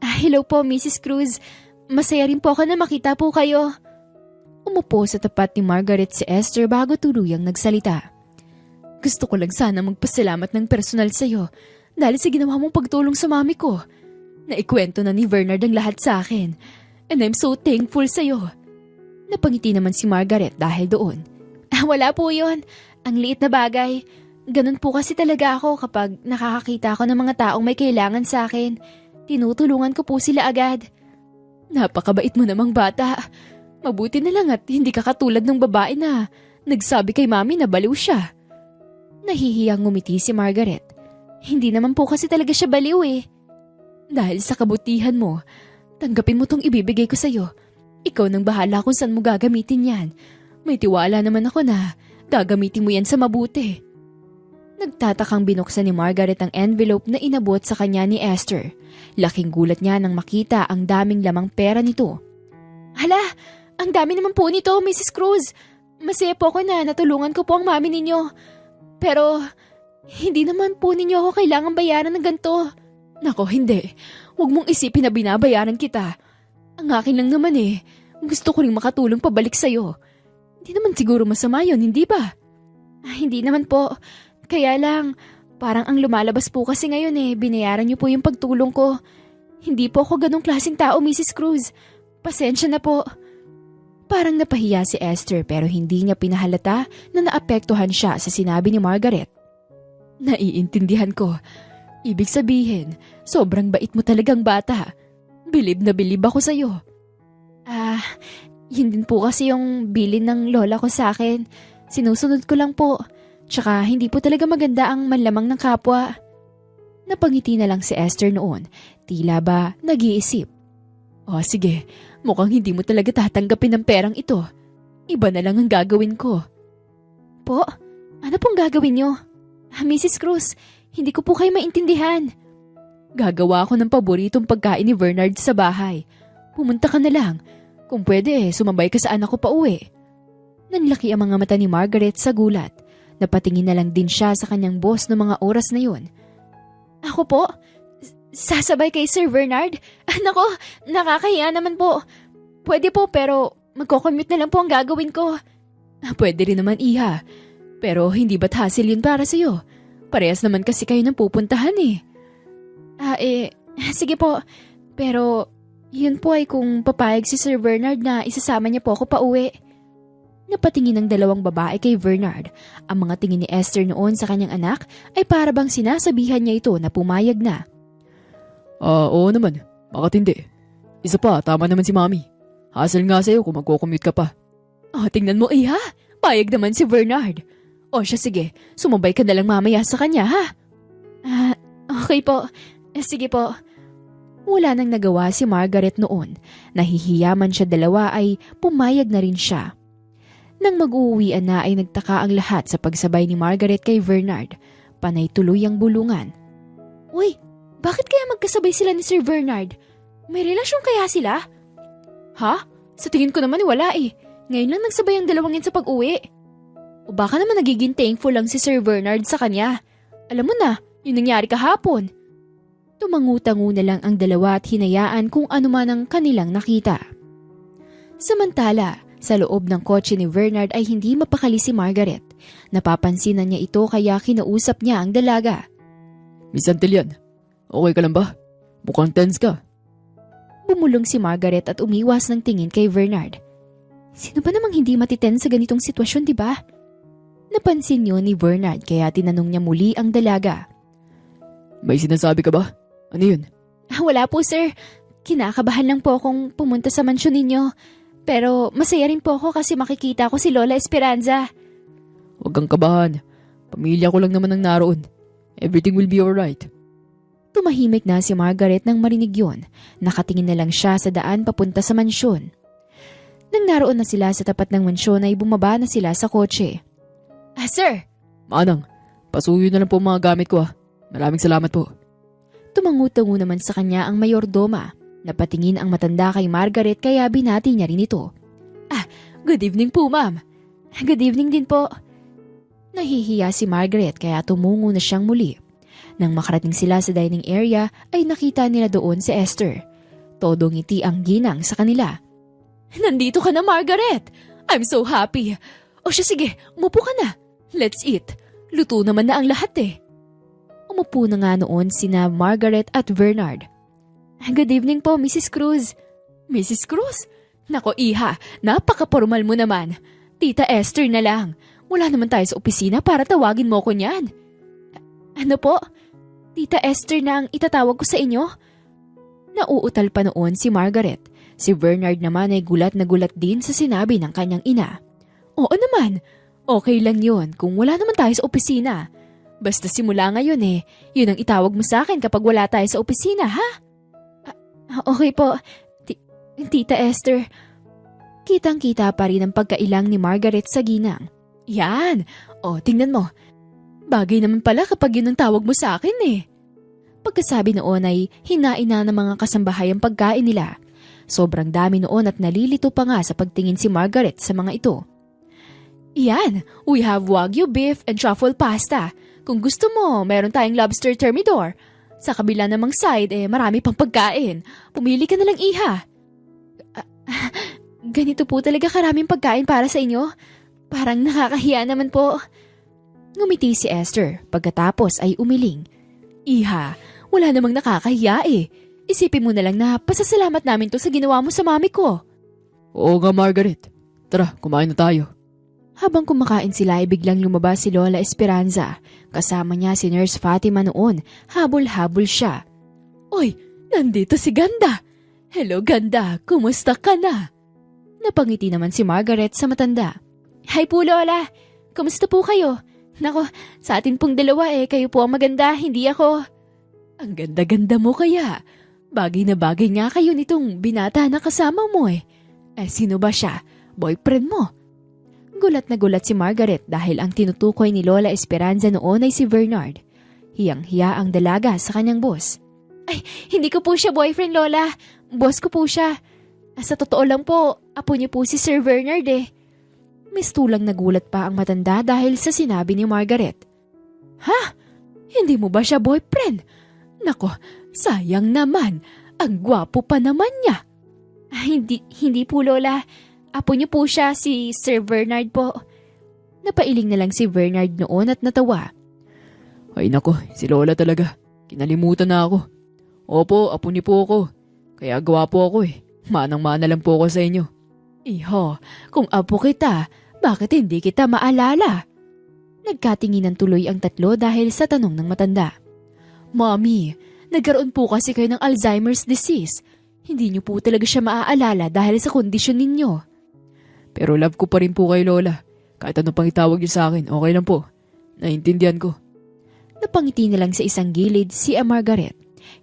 Speaker 1: Hello po Mrs. Cruz, masaya rin po ako na makita po kayo. Umupo sa tapat ni Margaret si Esther bago tuluyang nagsalita. Gusto ko lang sana magpasalamat ng personal sa'yo dahil sa ginawa mong pagtulong sa mami ko. Naikwento na ni Bernard ang lahat sa akin. And I'm so thankful sa'yo. Napangiti naman si Margaret dahil doon. Wala po yun. Ang liit na bagay. Ganun po kasi talaga ako kapag nakakakita ako ng mga taong may kailangan sa akin. Tinutulungan ko po sila agad. Napakabait mo namang bata. Mabuti na lang at hindi ka katulad ng babae na nagsabi kay mami na baliw siya. Nahihiyang ngumiti si Margaret. Hindi naman po kasi talaga siya baliw eh. Dahil sa kabutihan mo, tanggapin mo tong ibibigay ko sa'yo. Ikaw nang bahala kung saan mo gagamitin yan. May tiwala naman ako na gagamitin mo yan sa mabuti. Nagtatakang binuksan ni Margaret ang envelope na inabot sa kanya ni Esther. Laking gulat niya nang makita ang daming lamang pera nito. Hala, ang dami naman po nito, Mrs. Cruz. Masaya po ako na natulungan ko po ang mami ninyo. Pero hindi naman po ninyo ako kailangan bayaran ng ganito. Nako, hindi. Huwag mong isipin na binabayaran kita. Ang akin lang naman eh. Gusto ko rin makatulong pabalik sa'yo. Hindi naman siguro masama yun, hindi ba? Hindi naman po. Kaya lang, parang ang lumalabas po kasi ngayon eh. Binayaran niyo po yung pagtulong ko. Hindi po ako ganong klaseng tao, Mrs. Cruz. Pasensya na po. Parang napahiya si Esther pero hindi niya pinahalata na naapektuhan siya sa sinabi ni Margaret. Naiintindihan ko. Ibig sabihin, sobrang bait mo talagang bata. Bilib na bilib ako sa'yo. Yun din po kasi yung bilin ng lola ko sa akin. Sinusunod ko lang po. Tsaka hindi po talaga maganda ang manlamang ng kapwa. Napangiti na lang si Esther noon. Tila ba nag-iisip. Sige, mukhang hindi mo talaga tatanggapin ang perang ito. Iba na lang ang gagawin ko. Po? Ano pong gagawin niyo? Mrs. Cruz, hindi ko po kayo maintindihan. Gagawa ako ng paboritong pagkain ni Bernard sa bahay. Pumunta ka na lang. Kung pwede sumabay ka sa anak ko pa uwi. Nanlaki ang mga mata ni Margaret sa gulat. Napatingin na lang din siya sa kanyang boss ng mga oras na yun. Ako po? Sasabay kay Sir Bernard? Nako, nakakahiya naman po. Pwede po pero magko-commute na lang po ang gagawin ko. Pwede rin naman iha. Pero hindi ba't hassle yun para sa'yo? Parehas naman kasi kayo ng pupuntahan eh. Sige po. Pero yun po ay kung papayag si Sir Bernard na isasama niya po ako pa uwi. Napatingin ng dalawang babae kay Bernard. Ang mga tingin ni Esther noon sa kanyang anak ay para bang sinasabihan niya ito na pumayag na.
Speaker 2: Oo naman. Bakit hindi? Isa pa, tama naman si Mami. Hassle nga sa'yo kung magko-commute ka pa.
Speaker 1: Tingnan mo iha. Payag naman si Bernard. Siya sige, sumabay ka na lang mamaya sa kanya ha. Okay po. Sige po. Wala nang nagawa si Margaret noon. Nahihiyaman siya dalawa ay pumayag na rin siya. Nang mag-uuwian na ay nagtaka ang lahat sa pagsabay ni Margaret kay Bernard. Panay tuloy ang bulungan. Uy, bakit kaya magkasabay sila ni Sir Bernard? May relasyon kaya sila? Ha? Sa tingin ko naman wala eh. Ngayon lang nagsabay ang dalawang yan sa pag-uwi. O baka naman nagiging thankful lang si Sir Bernard sa kanya. Alam mo na, yun nangyari kahapon. Tumangu-tangu na lang ang dalawa at hinayaan kung ano man ang kanilang nakita. Samantala, sa loob ng kotse ni Bernard ay hindi mapakali si Margaret. Napapansinan niya ito kaya kinausap niya ang dalaga.
Speaker 2: Miss Antilian, okay ka lang ba? Mukhang tense ka.
Speaker 1: Bumulong si Margaret at umiwas ng tingin kay Bernard. Sino ba namang hindi matitense sa ganitong sitwasyon, di ba? Napansin niyo ni Bernard kaya tinanong niya muli ang dalaga.
Speaker 2: May sinasabi ka ba? Ano yun?
Speaker 1: Wala po sir. Kinakabahan lang po akong pumunta sa mansyon ninyo. Pero masaya rin po ako kasi makikita ko si Lola Esperanza.
Speaker 2: Huwag kang kabahan. Pamilya ko lang naman ang naroon. Everything will be alright.
Speaker 1: Tumahimik na si Margaret nang marinig yun. Nakatingin na lang siya sa daan papunta sa mansyon. Nang naroon na sila sa tapat ng mansyon ay bumaba na sila sa kotse. Sir!
Speaker 2: Manang, pasuyo na lang po mga gamit ko Maraming salamat po.
Speaker 1: Tumangu-tangu naman sa kanya ang mayordoma. Napatingin ang matanda kay Margaret kaya binati niya rin ito. Good evening po ma'am. Good evening din po. Nahihiya si Margaret kaya tumungo na siyang muli. Nang makarating sila sa dining area ay nakita nila doon si Esther. Todo ngiti ang ginang sa kanila. Nandito ka na Margaret! I'm so happy! O siya sige, umupo ka na. Let's eat. Luto naman na ang lahat eh. Umupo na nga noon sina Margaret at Bernard. Good evening po, Mrs. Cruz. Mrs. Cruz? Nako iha, napaka-formal mo naman. Tita Esther na lang. Wala naman tayo sa opisina para tawagin mo ko niyan. Ano po? Tita Esther na ang itatawag ko sa inyo? Nauutal pa noon si Margaret. Si Bernard naman ay gulat na gulat din sa sinabi ng kanyang ina. Oo naman, okay lang yun kung wala naman tayo sa opisina. Basta simula ngayon yun ang itawag mo sa akin kapag wala tayo sa opisina, ha? Okay po, Tita Esther. Kitang-kita pa rin ang pagkailang ni Margaret sa ginang. Yan, tingnan mo. Bagay naman pala kapag yun ang tawag mo sa akin Pagkasabi noon ay hinain na ng mga kasambahay ang pagkain nila. Sobrang dami noon at nalilito pa nga sa pagtingin si Margaret sa mga ito. Yan, we have Wagyu beef and truffle pasta. Kung gusto mo, meron tayong lobster thermidor. Sa kabila namang side, marami pang pagkain. Pumili ka na lang, iha. Ganito po talaga karaming pagkain para sa inyo? Parang nakakahiya naman po. Ngumiti si Esther, pagkatapos ay umiling. Iha, wala namang nakakahiya Isipin mo na lang na pasasalamat namin to sa ginawa mo sa mami ko.
Speaker 2: Oo nga, Margaret. Tara, kumain na tayo.
Speaker 1: Habang kumakain sila ay biglang lumabas si Lola Esperanza. Kasama niya si Nurse Fatima noon. Habol-habol siya. Oy, nandito si Ganda. Hello Ganda, kumusta ka na? Napangiti naman si Margaret sa matanda. Hi po Lola, kumusta po kayo? Nako, sa atin pong dalawa kayo po ang maganda, hindi ako. Ang ganda-ganda mo kaya. Bagay na bagay nga kayo nitong binata na kasama mo sino ba siya? Boyfriend mo? Gulat na gulat si Margaret dahil ang tinutukoy ni Lola Esperanza noon ay si Bernard. Hiyang-hiya ang dalaga sa kanyang boss. Ay, hindi ko po siya boyfriend, Lola. Boss ko po siya. Sa totoo lang po, apo niyo po si Sir Bernard Mistulang nagulat pa ang matanda dahil sa sinabi ni Margaret. Ha? Hindi mo ba siya boyfriend? Nako, sayang naman. Ang gwapo pa naman niya. Hindi po, Lola. Apo niyo po siya, si Sir Bernard po. Napailing na lang si Bernard noon at natawa.
Speaker 2: Ay nako, si Lola talaga. Kinalimutan na ako. Opo, apo niyo po ako. Kaya gawa po ako Manang-mana lang po ako sa inyo.
Speaker 1: Iho, kung apo kita, bakit hindi kita maalala? Nagkatinginan tuloy ang tatlo dahil sa tanong ng matanda. Mommy, nagkaroon po kasi kayo ng Alzheimer's disease. Hindi niyo po talaga siya maaalala dahil sa kondisyon ninyo.
Speaker 2: Pero love ko pa rin po kay Lola. Kahit ano pang itawag niyo sa akin, okay lang po. Naintindihan ko.
Speaker 1: Napangiti na lang sa isang gilid si Margaret.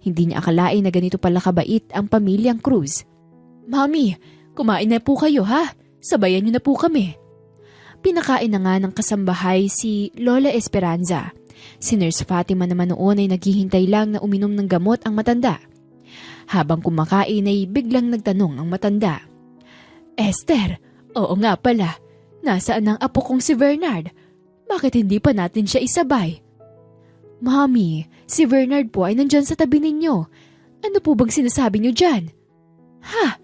Speaker 1: Hindi niya akalain na ganito pala kabait ang pamilyang Cruz. Mami, kumain na po kayo ha? Sabayan niyo na po kami. Pinakain na nga ng kasambahay si Lola Esperanza. Si Nurse Fatima naman noon ay naghihintay lang na uminom ng gamot ang matanda. Habang kumakain ay biglang nagtanong ang matanda. Esther, oo nga pala, nasaan ang apo kong si Bernard? Bakit hindi pa natin siya isabay? Mami, si Bernard po ay nandyan sa tabi ninyo. Ano po bang sinasabi niyo dyan? Ha?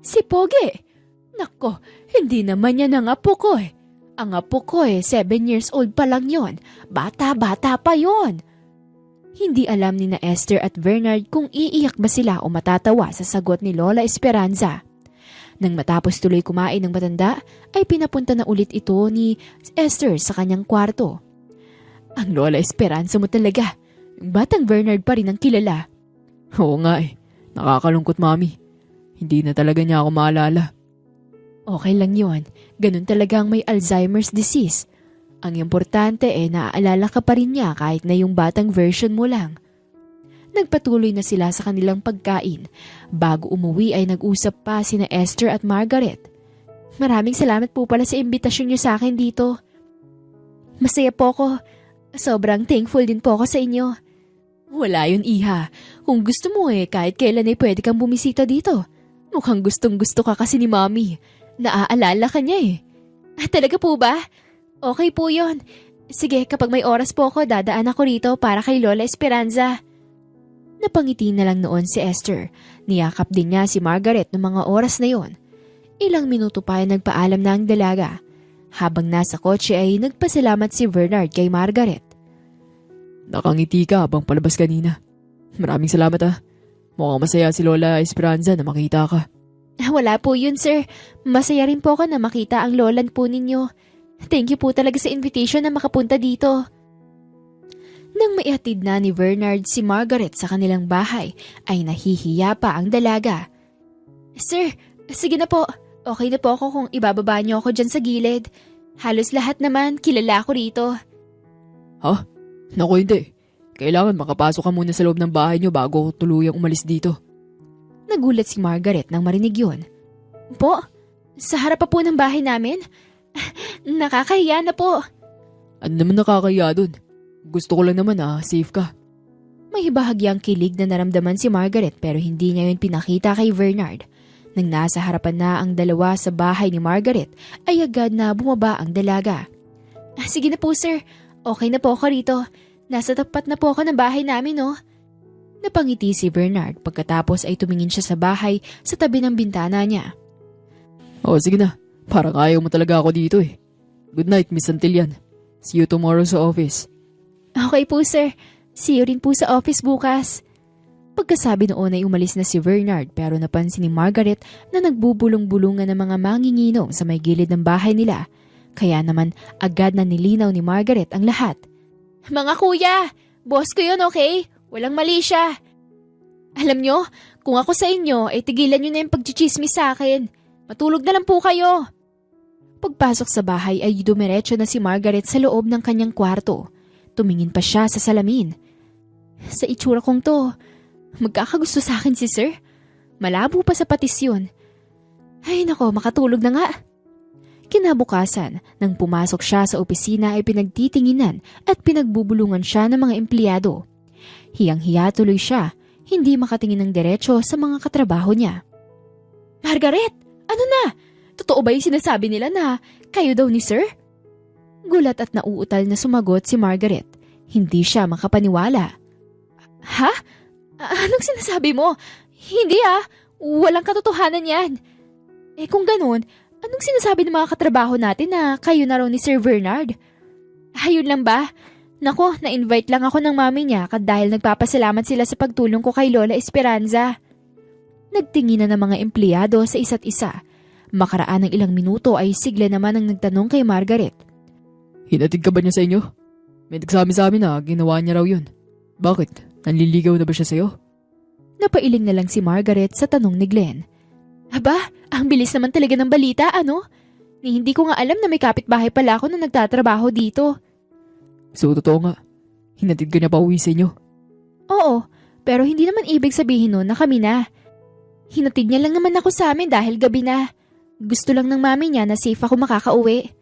Speaker 1: Si Pogi? Nako, hindi naman yan ang apo ko Ang apo ko 7 years old pa lang yon. Bata-bata pa yon. Hindi alam ni na Esther at Bernard kung iiyak ba sila o matatawa sa sagot ni Lola Esperanza. Nang matapos tuloy kumain ng matanda, ay pinapunta na ulit ito ni Esther sa kanyang kwarto. Ang Lola Esperanza mo talaga. Yung batang Bernard pa rin ang kilala.
Speaker 2: Oo nga Nakakalungkot, Mami. Hindi na talaga niya ako maalala.
Speaker 1: Okay lang yon. Ganun talagang may Alzheimer's disease. Ang importante naaalala ka pa rin niya kahit na yung batang version mo lang. Nagpatuloy na sila sa kanilang pagkain. Bago umuwi ay nag-usap pa sina Esther at Margaret. Maraming salamat po pala sa imbitasyon niyo sa akin dito. Masaya po ako. Sobrang thankful din po ako sa inyo. Wala yun, iha. Kung gusto mo kahit kailan ay pwede kang bumisita dito. Mukhang gustong-gusto ka kasi ni Mommy. Naaalala ka niya talaga po ba? Okay po yon. Sige, kapag may oras po ako, dadaan ako rito para kay Lola Esperanza. Napangiti na lang noon si Esther. Niyakap din niya si Margaret noong mga oras na yon. Ilang minuto pa ay nagpaalam na ang dalaga. Habang nasa kotse ay nagpasalamat si Bernard kay Margaret.
Speaker 2: Nakangiti ka habang palabas kanina. Maraming salamat ah. Mukhang masaya si Lola Esperanza na makita ka.
Speaker 1: Wala po yun, sir. Masaya rin po ako na makita ang lola po ninyo. Thank you po talaga sa invitation na makapunta dito. Nang maihatid na ni Bernard si Margaret sa kanilang bahay, ay nahihiya pa ang dalaga. Sir, sige na po. Okay na po ako kung ibababa niyo ako dyan sa gilid. Halos lahat naman, kilala ako rito.
Speaker 2: Ha? Naku hindi. Kailangan makapasok ka muna sa loob ng bahay niyo bago ako tuluyang umalis dito.
Speaker 1: Nagulat si Margaret nang marinig yun. Po? Sa harap pa po ng bahay namin? Nakakahiya na po.
Speaker 2: Ano naman nakakahiya dun? Gusto ko lang naman safe ka.
Speaker 1: May bahagyang kilig na naramdaman si Margaret pero hindi niya yun pinakita kay Bernard. Nang nasa harapan na ang dalawa sa bahay ni Margaret, ay agad na bumaba ang dalaga. Sige na po sir, okay na po ako rito. Nasa tapat na po ako ng bahay namin Napangiti si Bernard pagkatapos ay tumingin siya sa bahay sa tabi ng bintana niya.
Speaker 2: Sige na, parang ayaw mo talaga ako dito eh. Good night, Miss Santillan. See you tomorrow sa office.
Speaker 1: Okay po sir, see you rin po sa office bukas. Pagkasabi noon ay umalis na si Bernard pero napansin ni Margaret na nagbubulong-bulungan ng mga manginginom sa may gilid ng bahay nila. Kaya naman agad na nilinaw ni Margaret ang lahat. Mga kuya, boss ko yun okay? Walang mali siya. Alam nyo, kung ako sa inyo ay tigilan nyo na yung pagchichismis sa akin. Matulog na lang po kayo. Pagpasok sa bahay ay dumiretso na si Margaret sa loob ng kanyang kwarto. Tumingin pa siya sa salamin. Sa itsura kong to, magkakagusto sa akin si sir? Malabo pa sa patis yun. Ay nako, makatulog na nga. Kinabukasan, nang pumasok siya sa opisina ay pinagtitinginan at pinagbubulungan siya ng mga empleyado. Hiyang-hiya tuloy siya, hindi makatingin ng diretsyo sa mga katrabaho niya. Margaret, ano na? Totoo ba yung sinasabi nila na kayo daw ni sir? Gulat at nauutal na sumagot si Margaret. Hindi siya makapaniwala. Ha? Anong sinasabi mo? Hindi walang katotohanan yan. Kung ganun, anong sinasabi ng mga katrabaho natin na kayo na raw ni Sir Bernard? Ayun lang ba? Nako, na-invite lang ako ng mami niya dahil nagpapasalamat sila sa pagtulong ko kay Lola Esperanza. Nagtingin na ng mga empleyado sa isa't isa. Makaraan ng ilang minuto ay sigla naman ang nagtanong kay Margaret.
Speaker 2: Hinatid ka ba niya sa inyo? May nagsabi sa amin na ginawa niya raw yun. Bakit? Nanliligaw na ba siya sa'yo?
Speaker 1: Napailing na lang si Margaret sa tanong ni Glenn. Aba, ang bilis naman talaga ng balita, ano? Hindi ko nga alam na may kapitbahay pala ako na nagtatrabaho dito.
Speaker 2: So, totoo nga. Hinatid ka niya pa uwi sa inyo?
Speaker 1: Oo, pero hindi naman ibig sabihin nun na kami na. Hinatid niya lang naman ako sa amin dahil gabi na. Gusto lang ng mami niya na safe ako makakauwi.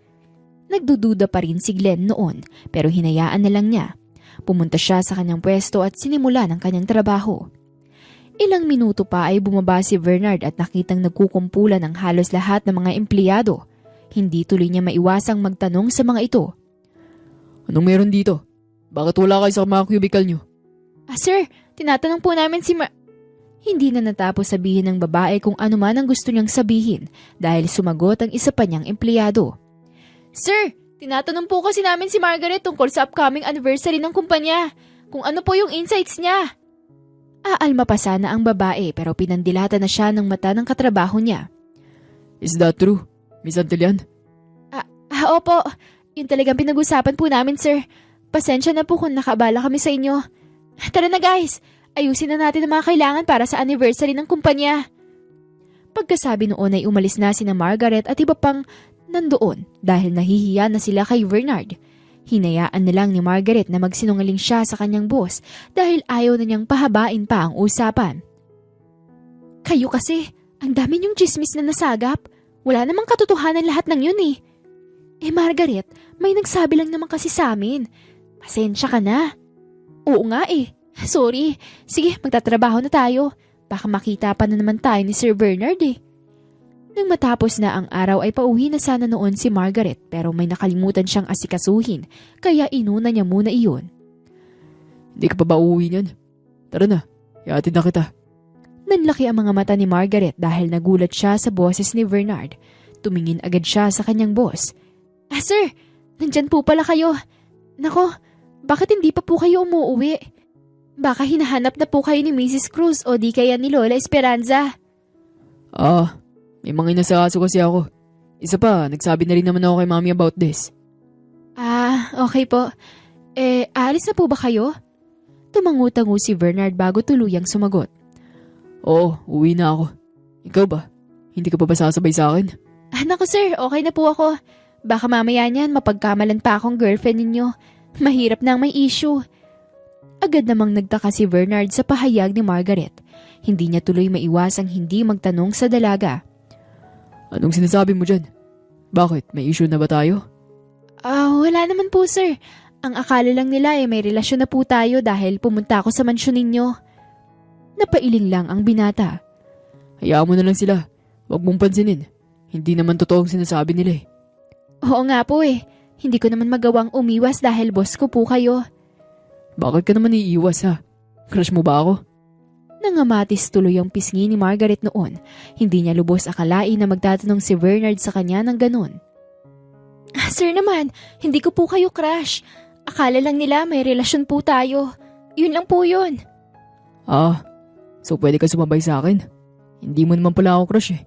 Speaker 1: Nagdududa pa rin si Glenn noon pero hinayaan na lang niya. Pumunta siya sa kanyang pwesto at sinimula ng kanyang trabaho. Ilang minuto pa ay bumaba si Bernard at nakitang nagkukumpulan ng halos lahat ng mga empleyado. Hindi tuloy niya maiwasang magtanong sa mga ito.
Speaker 2: Anong meron dito? Bakit wala kayo sa mga cubicle nyo?
Speaker 1: Sir, tinatanong po namin si Hindi na natapos sabihin ng babae kung ano man ang gusto niyang sabihin dahil sumagot ang isa pa niyang empleyado. Sir, tinatanong po kasi namin si Margaret tungkol sa upcoming anniversary ng kumpanya. Kung ano po yung insights niya. Aalma pa sana ang babae pero pinandilata na siya ng mata ng katrabaho niya.
Speaker 2: Is that true, Miss Antillan?
Speaker 1: Opo. Yun talagang pinag-usapan po namin, sir. Pasensya na po kung nakabala kami sa inyo. Tara na guys, ayusin na natin ang mga kailangan para sa anniversary ng kumpanya. Pagkasabi noon ay umalis na sina Margaret at iba pang nandoon dahil nahihiya na sila kay Bernard. Hinayaan na lang ni Margaret na magsinungaling siya sa kanyang boss dahil ayaw na niyang pahabain pa ang usapan. Kayo kasi, ang dami niyong chismis na nasagap. Wala namang katotohanan lahat ng yun eh. Margaret, may nagsabi lang naman kasi sa amin. Pasensya ka na. Oo nga eh. Sorry. Sige, magtatrabaho na tayo. Baka makita pa na naman tayo ni Sir Bernard eh. Nang matapos na ang araw ay pauwi na sana noon si Margaret pero may nakalimutan siyang asikasuhin kaya inuna niya muna iyon.
Speaker 2: Hindi ka pa ba uuwi niyan? Tara na, ihatid na kita.
Speaker 1: Nanlaki ang mga mata ni Margaret dahil nagulat siya sa boses ni Bernard. Tumingin agad siya sa kanyang boss. Sir, nandyan po pala kayo. Nako, bakit hindi pa po kayo umuuwi? Baka hinahanap na po kayo ni Mrs. Cruz o di kaya ni Lola Esperanza.
Speaker 2: May mga inasakaso kasi ako. Isa pa, nagsabi na rin naman ako kay Mami about this.
Speaker 1: Okay po. Aalis na po ba kayo? Tumangutango si Bernard bago tuluyang sumagot.
Speaker 2: Oo, uwi na ako. Ikaw ba? Hindi ka pa ba sasabay sa akin?
Speaker 1: Naku sir, okay na po ako. Baka mamaya niyan mapagkamalan pa akong girlfriend ninyo. Mahirap na ang may issue. Agad namang nagtaka si Bernard sa pahayag ni Margaret. Hindi niya tuloy maiwasang hindi magtanong sa dalaga.
Speaker 2: Anong sinasabi mo dyan? Bakit? May issue na ba tayo?
Speaker 1: Wala naman po sir. Ang akala lang nila may relasyon na po tayo dahil pumunta ako sa mansyon ninyo. Napailing lang ang binata.
Speaker 2: Hayaan mo na lang sila. Huwag mong pansinin. Hindi naman totoong sinasabi nila eh.
Speaker 1: Oo nga po Hindi ko naman magawang umiwas dahil boss ko po kayo.
Speaker 2: Bakit ka naman iiwas ha? Crush mo ba ako?
Speaker 1: Nangamatis tuloy ang pisngi ni Margaret noon. Hindi niya lubos akalain na magtatanong si Bernard sa kanya ng ganun. Sir naman, hindi ko po kayo crush. Akala lang nila may relasyon po tayo. Yun lang po yun.
Speaker 2: So pwede ka sumabay sa akin? Hindi mo naman pala ako crush eh.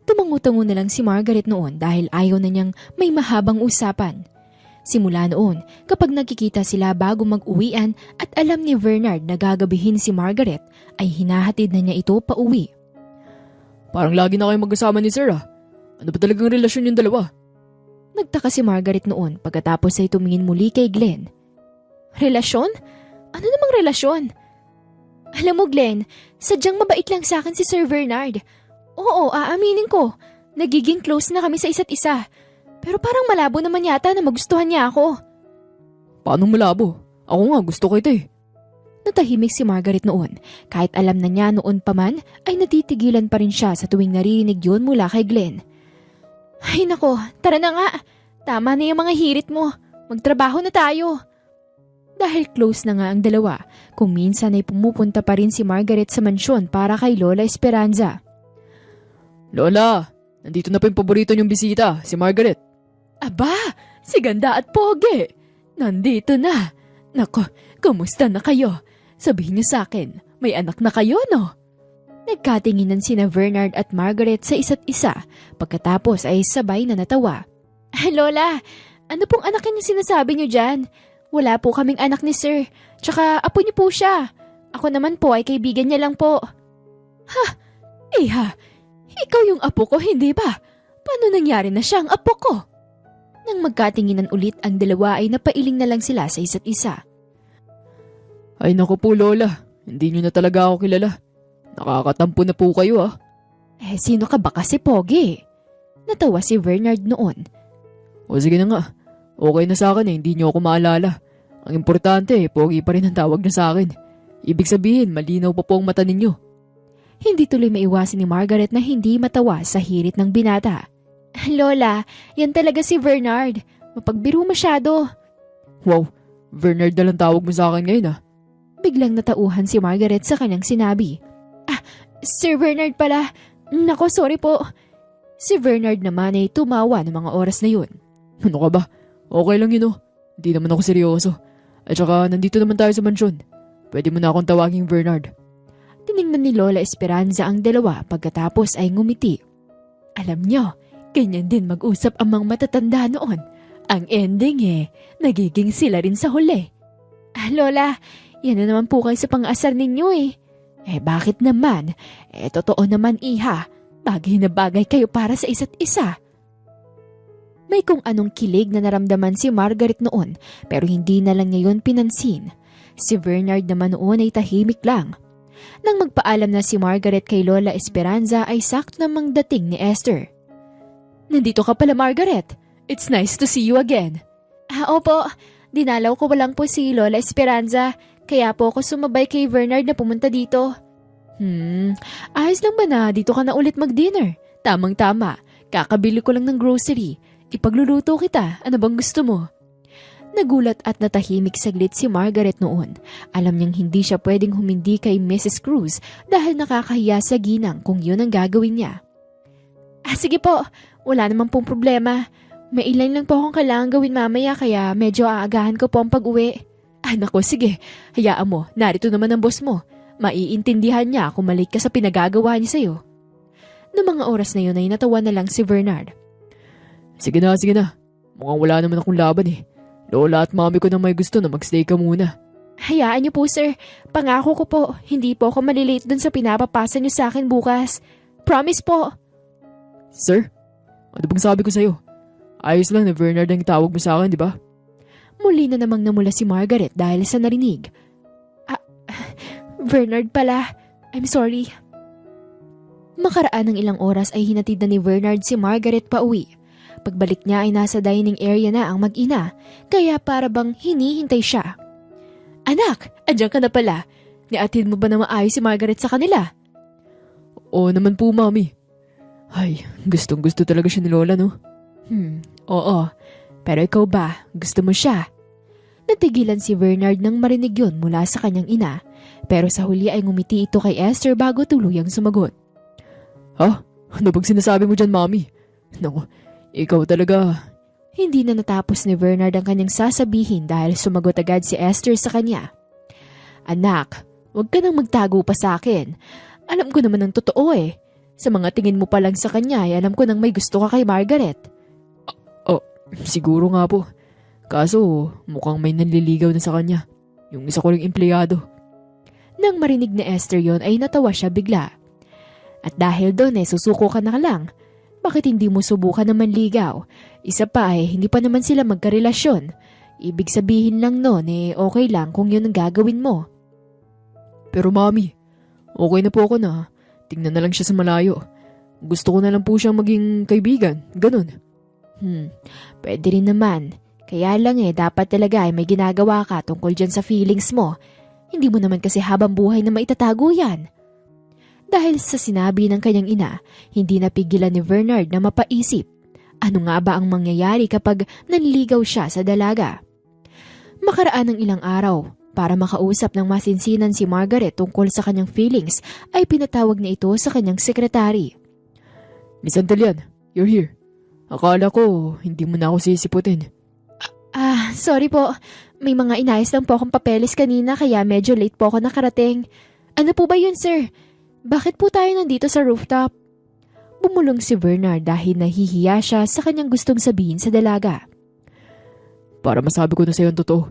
Speaker 1: Tumangutango na lang si Margaret noon dahil ayaw na niyang may mahabang usapan. Simula noon, kapag nagkikita sila bago mag-uwian at alam ni Bernard na gagabihin si Margaret, ay hinahatid na niya ito pauwi.
Speaker 2: Parang lagi na kayo magkasama ni Sir ah. Ano ba talagang relasyon yung dalawa?
Speaker 1: Nagtaka si Margaret noon pagkatapos ay tumingin muli kay Glenn. Relasyon? Ano namang relasyon? Alam mo Glenn, sadyang mabait lang sa akin si Sir Bernard. Oo, aaminin ko. Nagiging close na kami sa isa't isa. Pero parang malabo naman yata na magustuhan niya ako.
Speaker 2: Paano malabo? Ako nga gusto ko ito eh.
Speaker 1: Natahimik si Margaret noon. Kahit alam na niya noon pa man, ay natitigilan pa rin siya sa tuwing naririnig yun mula kay Glenn. Ay nako, tara na nga. Tama na yung mga hirit mo. Magtrabaho na tayo. Dahil close na nga ang dalawa, kung minsan ay pumupunta pa rin si Margaret sa mansyon para kay Lola Esperanza.
Speaker 2: Lola, nandito na pa yung paborito niyong bisita, si Margaret.
Speaker 1: Aba, si Ganda at Pogi. Nandito na. Nako, kumusta na kayo? Sabihin niyo sa akin, may anak na kayo no? Nagkatinginan sina Bernard at Margaret sa isa't isa, pagkatapos ay sabay na natawa. Lola, ano pong anak yung sinasabi niyo dyan? Wala po kaming anak ni Sir, tsaka apo niyo po siya. Ako naman po ay kaibigan niya lang po. Iha, ikaw yung apo ko, hindi ba? Paano nangyari na siya ang apo ko? Nang magkatinginan ulit ang dalawa ay napailing na lang sila sa isa't isa.
Speaker 2: Ay naku po Lola, hindi niyo na talaga ako kilala. Nakakatampo na po kayo ah.
Speaker 1: Sino ka ba kasi Pogi? Natawa si Bernard noon.
Speaker 2: O sige na nga, okay na sa akin hindi niyo ako maalala. Ang importante Pogi pa rin ang tawag na sa akin. Ibig sabihin malinaw pa po ang mata ninyo.
Speaker 1: Hindi tuloy maiwasan ni Margaret na hindi matawa sa hirit ng binata. Lola, yan talaga si Bernard. Mapagbiro masyado.
Speaker 2: Wow, Bernard na lang tawag mo sa akin ngayon ah.
Speaker 1: Biglang natauhan si Margaret sa kanyang sinabi. Sir Bernard pala. Nako, sorry po. Si Bernard naman ay tumawa ng mga oras na yun.
Speaker 2: Ano ka ba? Okay lang yun oh. Hindi naman ako seryoso. At saka nandito naman tayo sa mansyon. Pwede mo na akong tawaging Bernard.
Speaker 1: Tinignan ni Lola Esperanza ang dalawa pagkatapos ay ngumiti. Alam nyo, ganyan din mag-usap ang mga matatanda noon. Ang ending nagiging sila rin sa huli. Lola, yan na naman po kayo sa pang-asar ninyo bakit naman? Totoo naman iha. Bagay na bagay kayo para sa isa't isa. May kung anong kilig na naramdaman si Margaret noon pero hindi na lang niya yun pinansin. Si Bernard naman noon ay tahimik lang. Nang magpaalam na si Margaret kay Lola Esperanza ay sakto namang dating ni Esther. Nandito ka pala Margaret. It's nice to see you again. Opo, dinalaw ko lang po si Lola Esperanza. Kaya po ako sumabay kay Bernard na pumunta dito. Ayos lang ba na dito ka na ulit mag-dinner? Tamang-tama, kakabili ko lang ng grocery. Ipagluluto kita, ano bang gusto mo? Nagulat at natahimik saglit si Margaret noon. Alam niyang hindi siya pwedeng humindi kay Mrs. Cruz dahil nakakahiya sa ginang kung yun ang gagawin niya. Sige po, wala naman pong problema. May ilan lang po akong kailangan gawin mamaya kaya medyo aagahan ko po ang pag-uwi. Nako, sige. Hayaan mo, narito naman ang boss mo. Maiintindihan niya kung mali ka sa pinagagawa niya sa'yo. Noong mga oras na yun ay natawa na lang si Bernard.
Speaker 2: Sige na, sige na. Mukhang wala naman akong laban eh. Lola at mami ko na may gusto na magstay ka muna.
Speaker 1: Hayaan niyo po, sir. Pangako ko po, hindi po ako malilate dun sa pinapapasa niyo sa akin bukas. Promise po.
Speaker 2: Sir, ano bang sabi ko sa'yo? Ayos lang na Bernard ang tawag mo sa akin, di ba?
Speaker 1: Muli na namang namula si Margaret dahil sa narinig. Bernard pala. I'm sorry. Makaraan ng ilang oras ay hinatid na ni Bernard si Margaret pa uwi. Pagbalik niya ay nasa dining area na ang mag-ina, kaya para bang hinihintay siya. Anak, andyan ka na pala. Niatid mo ba na maayos si Margaret sa kanila?
Speaker 2: Oo naman po, mami. Ay, gustong gusto talaga siya ni Lola, no?
Speaker 1: Oo. Pero ikaw ba, gusto mo siya? Natigilan si Bernard nang marinig yun mula sa kanyang ina, pero sa huli ay ngumiti ito kay Esther bago tuluyang sumagot.
Speaker 2: Ha? Ano bang sinasabi mo dyan, mami? Naku, ikaw talaga.
Speaker 1: Hindi na natapos ni Bernard ang kanyang sasabihin dahil sumagot agad si Esther sa kanya. Anak, huwag ka nang magtago pa sa akin. Alam ko naman ang totoo eh. Sa mga tingin mo pa lang sa kanya ay alam ko nang may gusto ka kay Margaret.
Speaker 2: Siguro nga po. Kaso mukhang may nanliligaw na sa kanya. Yung isa ko ring empleyado.
Speaker 1: Nang marinig ni Esther yon ay natawa siya bigla. At dahil doon susuko ka na lang. Bakit hindi mo subukan na manligaw? Isa pa hindi pa naman sila magkarelasyon. Ibig sabihin lang noon okay lang kung yun ang gagawin mo.
Speaker 2: Pero mami, okay na po ako na. Tingnan na lang siya sa malayo. Gusto ko na lang po siyang maging kaibigan. Ganun.
Speaker 1: Pwede rin naman. Kaya lang dapat talaga may ginagawa ka tungkol dyan sa feelings mo. Hindi mo naman kasi habang buhay na maitatago yan. Dahil sa sinabi ng kanyang ina, hindi napigilan ni Bernard na mapaisip. Ano nga ba ang mangyayari kapag nanligaw siya sa dalaga? Makaraan ng ilang araw, para makausap ng masinsinan si Margaret tungkol sa kanyang feelings, ay pinatawag niya ito sa kanyang sekretary.
Speaker 2: Miss Antelian, you're here. Akala ko hindi mo na ako sisiputin.
Speaker 1: Sorry po. May mga inayos lang po akong papeles kanina kaya medyo late po ako nakarating. Ano po ba yun, sir? Bakit po tayo nandito sa rooftop? Bumulong si Bernard dahil nahihiya siya sa kanyang gustong sabihin sa dalaga.
Speaker 2: Para masabi ko na sa'yo ang totoo.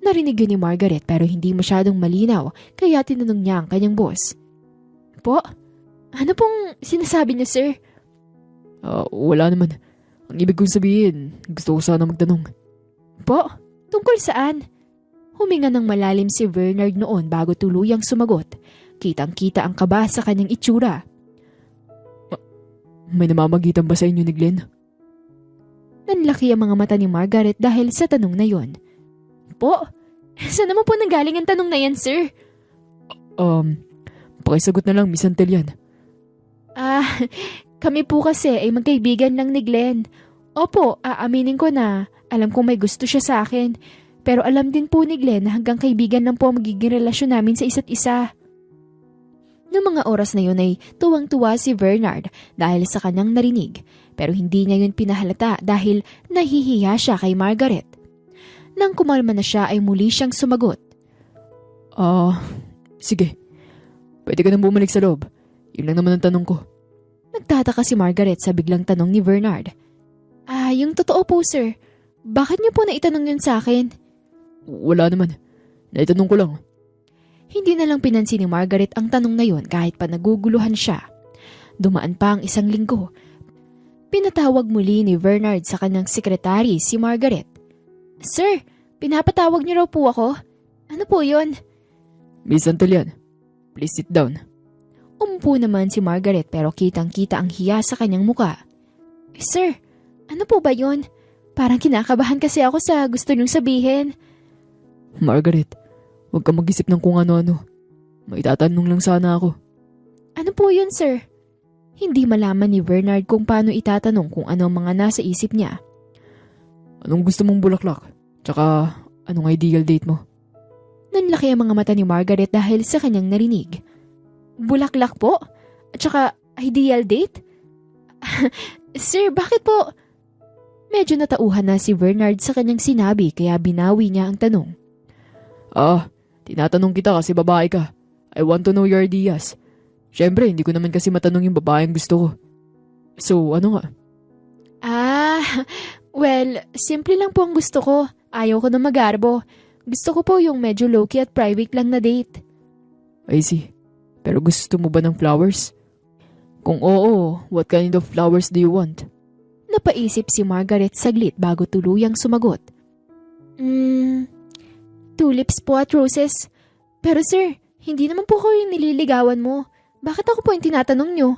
Speaker 1: Narinig yun ni Margaret pero hindi masyadong malinaw kaya tinanong niya ang kanyang boss. Po? Ano pong sinasabi niya, sir?
Speaker 2: Wala naman. Ang ibig kong sabihin, gusto ko sana magtanong.
Speaker 1: Po? Tungkol saan? Huminga ng malalim si Bernard noon bago tuluyang sumagot. Kitang-kita ang kaba sa kanyang itsura.
Speaker 2: May namamagitan ba sa inyo ni Glenn?
Speaker 1: Nanlaki ang mga mata ni Margaret dahil sa tanong na yon. Po? Saan naman po nanggaling ang tanong na yan, sir?
Speaker 2: Pakisagot na lang, Miss Antelian.
Speaker 1: Kami po kasi ay magkaibigan lang ni Glenn. Opo, aaminin ko na alam kong may gusto siya sa akin. Pero alam din po ni Glenn na hanggang kaibigan lang po ang magiging relasyon namin sa isa't isa. Noong mga oras na yun ay tuwang-tuwa si Bernard dahil sa kanyang narinig. Pero hindi niya yun pinahalata dahil nahihiya siya kay Margaret. Nang kumalma na siya ay muli siyang sumagot.
Speaker 2: Sige. Pwede ka nang bumalik sa loob. Yun lang naman ang tanong ko.
Speaker 1: Nagtataka si Margaret sa biglang tanong ni Bernard. Yung totoo po, sir. Bakit niyo po naitanong yun sa akin?
Speaker 2: Wala naman. Naitanong ko lang.
Speaker 1: Hindi na lang pinansin ni Margaret ang tanong na yun kahit pa naguguluhan siya. Dumaan pa ang isang linggo. Pinatawag muli ni Bernard sa kanyang sekretary si Margaret. Sir, pinapatawag niyo raw po ako. Ano po yun?
Speaker 2: Miss Antelian, please sit down.
Speaker 1: Umupo naman si Margaret pero kitang-kita ang hiya sa kanyang muka. Sir, ano po ba yun? Parang kinakabahan kasi ako sa gusto niyong sabihin.
Speaker 2: Margaret, huwag kang mag-isip ng kung ano-ano. May tatanong lang sana ako.
Speaker 1: Ano po yun, sir? Hindi malaman ni Bernard kung paano itatanong kung ano ang mga nasa isip niya.
Speaker 2: Anong gusto mong bulaklak? Tsaka, anong ideal date mo?
Speaker 1: Nanlaki ang mga mata ni Margaret dahil sa kanyang narinig. Bulaklak po? At saka, ideal date? Sir, bakit po? Medyo natauhan na si Bernard sa kanyang sinabi kaya binawi niya ang tanong.
Speaker 2: Tinatanong kita kasi babae ka. I want to know your ideas. Siyempre, hindi ko naman kasi matanong yung babaeng gusto ko. So, ano nga?
Speaker 1: Well, simple lang po ang gusto ko. Ayaw ko na magarbo. Gusto ko po yung medyo low-key at private lang na date.
Speaker 2: I see. Pero gusto mo ba ng flowers? Kung oo, what kind of flowers do you want?
Speaker 1: Napaisip si Margaret saglit bago tuluyang sumagot. Tulips po at roses. Pero sir, hindi naman po ko yung nililigawan mo. Bakit ako po yung tinatanong nyo?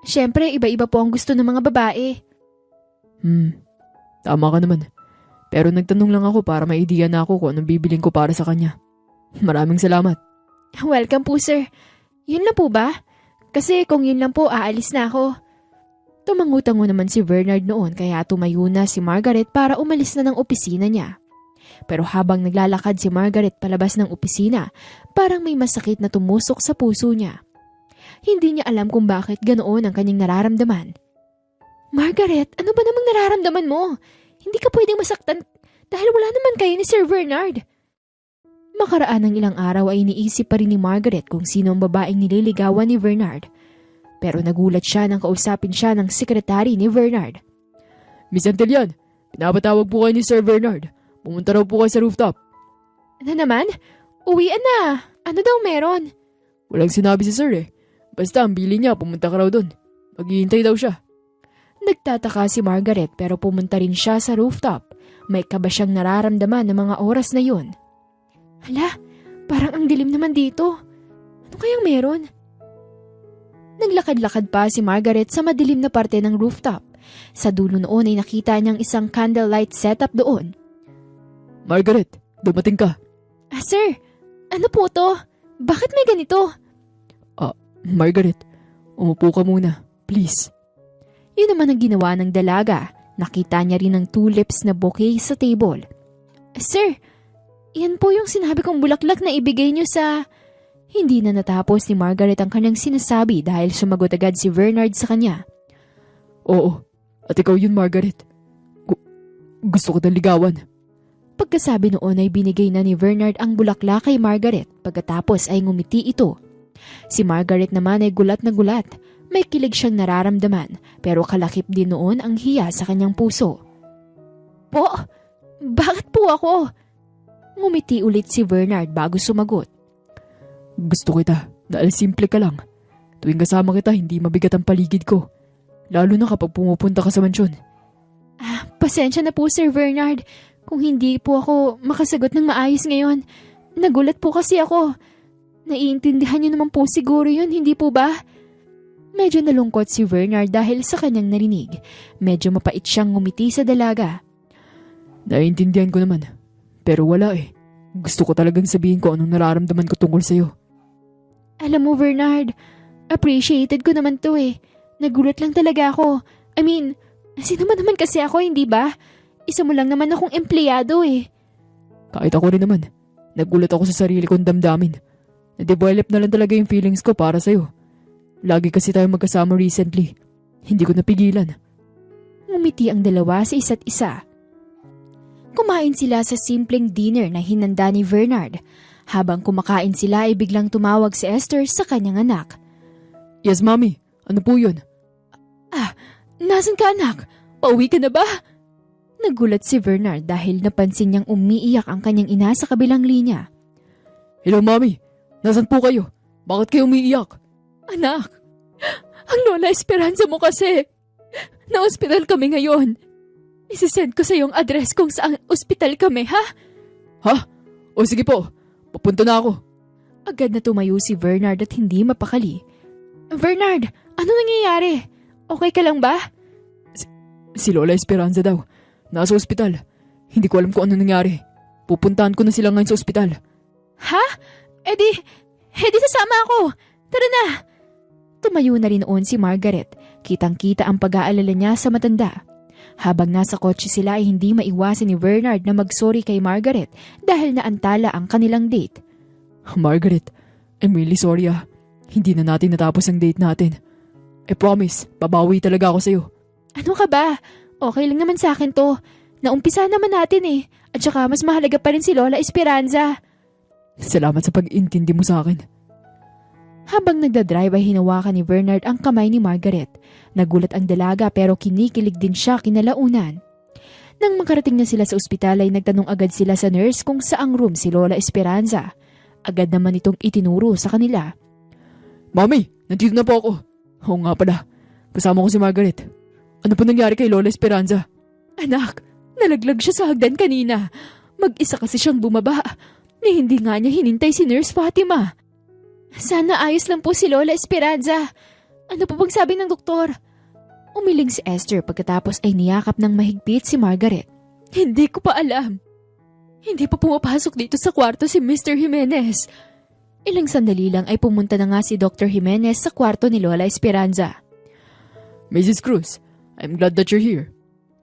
Speaker 1: Siyempre, iba-iba po ang gusto ng mga babae.
Speaker 2: Tama ka naman. Pero nagtanong lang ako para may idea na ako kung anong bibiling ko para sa kanya. Maraming salamat.
Speaker 1: Welcome po sir. Yun lang po ba? Kasi kung yun lang po, aalis na ako. Tumangutango naman si Bernard noon kaya tumayo na si Margaret para umalis na ng opisina niya. Pero habang naglalakad si Margaret palabas ng opisina, parang may masakit na tumusok sa puso niya. Hindi niya alam kung bakit ganoon ang kanyang nararamdaman. Margaret, ano ba namang nararamdaman mo? Hindi ka pwedeng masaktan dahil wala naman kayo ni Sir Bernard. Makaraan ng ilang araw ay iniisip pa rin ni Margaret kung sino ang babaeng nililigawan ni Bernard. Pero nagulat siya nang kausapin siya ng sekretary ni Bernard.
Speaker 2: Miss Antelian, pinapatawag po kayo ni Sir Bernard. Pumunta raw po kayo sa rooftop.
Speaker 1: Ano naman? Uwian na. Ano daw meron?
Speaker 2: Walang sinabi si Sir eh. Basta ang bili niya, pumunta ka raw doon. Maghihintay daw siya.
Speaker 1: Nagtataka si Margaret pero pumunta rin siya sa rooftop. May kaba siyang nararamdaman ng mga oras na yun. Hala, parang ang dilim naman dito. Ano kayang meron? Naglakad-lakad pa si Margaret sa madilim na parte ng rooftop. Sa dulo noon ay nakita niyang isang candlelight setup doon.
Speaker 2: Margaret, dumating ka.
Speaker 1: Sir, ano po to? Bakit may ganito?
Speaker 2: Margaret, umupo ka muna, please.
Speaker 1: Yun naman ang ginawa ng dalaga. Nakita niya rin ang tulips na bouquet sa table. Sir, yan po yung sinabi kong bulaklak na ibigay niyo sa... Hindi na natapos ni Margaret ang kanyang sinasabi dahil sumagot agad si Bernard sa kanya.
Speaker 2: Oo, at ikaw yun Margaret. Gusto ko ng ligawan.
Speaker 1: Pagkasabi noon ay binigay na ni Bernard ang bulaklak kay Margaret pagkatapos ay ngumiti ito. Si Margaret naman ay gulat na gulat. May kilig siyang nararamdaman pero kalakip din noon ang hiya sa kanyang puso. Po, bakit po ako? Ngumiti ulit si Bernard bago sumagot.
Speaker 2: Gusto kita dahil simple ka lang. Tuwing kasama kita hindi mabigat ang paligid ko. Lalo na kapag pumupunta ka sa mansyon.
Speaker 1: Pasensya na po Sir Bernard kung hindi po ako makasagot ng maayos ngayon. Nagulat po kasi ako. Naiintindihan niyo naman po siguro yun, hindi po ba? Medyo nalungkot si Bernard dahil sa kanyang narinig. Medyo mapait siyang ngumiti sa dalaga.
Speaker 2: Naiintindihan ko naman. Pero wala eh. Gusto ko talagang sabihin ko anong nararamdaman ko tungkol sa'yo.
Speaker 1: Alam mo Bernard, appreciated ko naman to eh. Nagulat lang talaga ako. I mean, sino man naman kasi ako, hindi ba? Isa mo lang naman akong empleyado eh.
Speaker 2: Kahit ako rin naman. Nagulat ako sa sarili kong damdamin. Na-develop na lang talaga yung feelings ko para sa'yo. Lagi kasi tayo magkasama recently. Hindi ko napigilan.
Speaker 1: Ngumiti ang dalawa sa isa't isa. Kumain sila sa simpleng dinner na hinanda ni Bernard. Habang kumakain sila ay biglang tumawag si Esther sa kanyang anak.
Speaker 2: Yes, Mommy. Ano po yun?
Speaker 1: Nasaan ka anak? Pauwi ka na ba? Nagulat si Bernard dahil napansin niyang umiiyak ang kanyang ina sa kabilang linya.
Speaker 2: Hello, Mommy. Nasaan po kayo? Bakit kayo umiiyak?
Speaker 1: Anak, ang Lola Esperanza mo kasi. Na-hospital kami ngayon. Isisend ko sa iyong address kung saan ospital kami, ha?
Speaker 2: Ha? O sige po, papunta na ako.
Speaker 1: Agad na tumayo si Bernard at hindi mapakali. Bernard, ano nangyayari? Okay ka lang ba?
Speaker 2: Si Lola Esperanza daw. Nasa ospital. Hindi ko alam kung ano nangyari. Pupuntahan ko na sila ngayon sa ospital.
Speaker 1: Ha? Edi sasama ako. Tara na. Tumayo na rin noon si Margaret. Kitang-kita ang pag-aalala niya sa matanda. Habang nasa kotse sila ay hindi maiwasan ni Bernard na mag-sorry kay Margaret dahil naantala ang kanilang date.
Speaker 2: Margaret, I'm really sorry ah. Hindi na natin natapos ang date natin. I promise, babawi talaga ako sa'yo.
Speaker 1: Ano ka ba? Okay lang naman sa akin to. Naumpisa naman natin eh. At saka mas mahalaga pa rin si Lola Esperanza.
Speaker 2: Salamat sa pag-intindi mo sa akin.
Speaker 1: Habang nagdadrive ay hinawakan ni Bernard ang kamay ni Margaret. Nagulat ang dalaga pero kinikilig din siya kinalaunan. Nang makarating na sila sa ospital ay nagtanong agad sila sa nurse kung saang room si Lola Esperanza. Agad naman itong itinuro sa kanila.
Speaker 2: Mami, nandito na po ako. Oo nga pala, kasama ko si Margaret. Ano po nangyari kay Lola Esperanza?
Speaker 1: Anak, nalaglag siya sa hagdan kanina. Mag-isa kasi siyang bumaba. Ni hindi nga niya hinintay si Nurse Fatima. Sana ayos lang po si Lola Esperanza. Ano po bang sabi ng doktor? Umiling si Esther pagkatapos ay niyakap ng mahigpit si Margaret. Hindi ko pa alam. Hindi pa pumapasok dito sa kwarto si Mr. Jimenez. Ilang sandali lang ay pumunta na nga si Dr. Jimenez sa kwarto ni Lola Esperanza.
Speaker 2: Mrs. Cruz, I'm glad that you're here.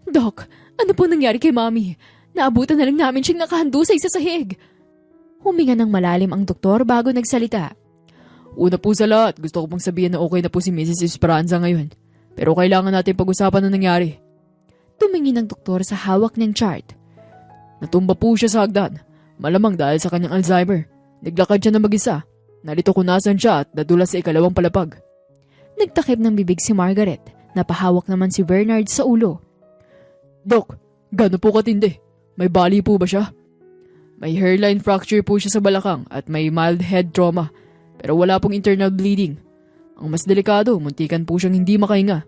Speaker 1: Doc, ano po nangyari kay Mami? Naabutan na lang namin siyang nakahandusay sa sahig. Huminga ng malalim ang doktor bago nagsalita.
Speaker 2: Una po sa lahat, gusto ko pong sabihin na okay na po si Mrs. Esperanza ngayon. Pero kailangan natin pag-usapan ang nangyari.
Speaker 1: Tumingin ang doktor sa hawak ng chart.
Speaker 2: Natumba po siya sa hagdan. Malamang dahil sa kanyang Alzheimer. Naglakad siya na mag-isa. Nalito kung nasan siya at nadulas sa ikalawang palapag.
Speaker 1: Nagtakip ng bibig si Margaret. Napahawak naman si Bernard sa ulo.
Speaker 2: Dok, gano'n po katindi? May bali po ba siya? May hairline fracture po siya sa balakang at may mild head trauma. Pero wala pong internal bleeding. Ang mas delikado, muntikan po siyang hindi makahinga.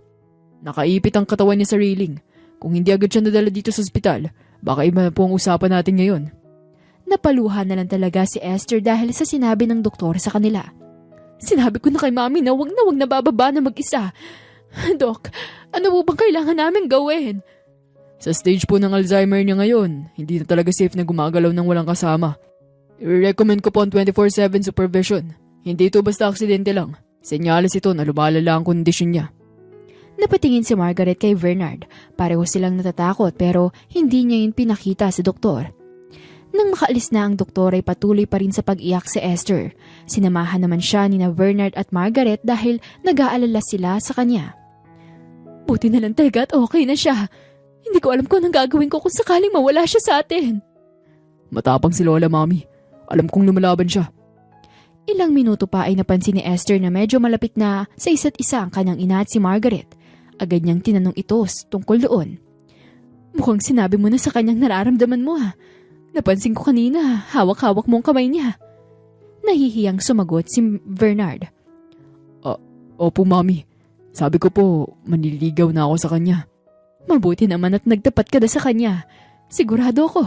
Speaker 2: Nakaipit ang katawan niya sa railing. Kung hindi agad siya nadala dito sa ospital, baka iba na po ang usapan natin ngayon.
Speaker 1: Napaluha na lang talaga si Esther dahil sa sinabi ng doktor sa kanila. Sinabi ko na kay Mami na wag nabababa na mag-isa. Dok, ano po bang kailangan namin gawin?
Speaker 2: Sa stage po ng Alzheimer niya ngayon, hindi na talaga safe na gumagalaw ng walang kasama. I-recommend ko po ang 24/7 supervision. Hindi ito basta aksidente lang. Senyales ito na lumalala ang kondisyon niya.
Speaker 1: Napatingin si Margaret kay Bernard. Pareho silang natatakot pero hindi niya yun pinakita sa doktor. Nang makaalis na ang doktor ay patuloy pa rin sa pag-iyak si Esther. Sinamahan naman siya ni Bernard at Margaret dahil nag-aalala sila sa kanya. Buti na lang talaga at okay na siya. Hindi ko alam kung anong gagawin ko kung sakaling mawala siya sa atin.
Speaker 2: Matapang si Lola, Mami. Alam kong lumalaban siya.
Speaker 1: Ilang minuto pa ay napansin ni Esther na medyo malapit na sa isa't isa ang kanyang ina at si Margaret. Agad niyang tinanong ito tungkol doon. Mukhang sinabi mo na sa kanyang nararamdaman mo ha. Napansin ko kanina, hawak-hawak mo ang kamay niya. Nahihiyang sumagot si Bernard.
Speaker 2: Opo, Mami. Sabi ko po, manliligaw na ako sa kanya.
Speaker 1: Mabuti naman at nagtapat ka na sa kanya. Sigurado ako,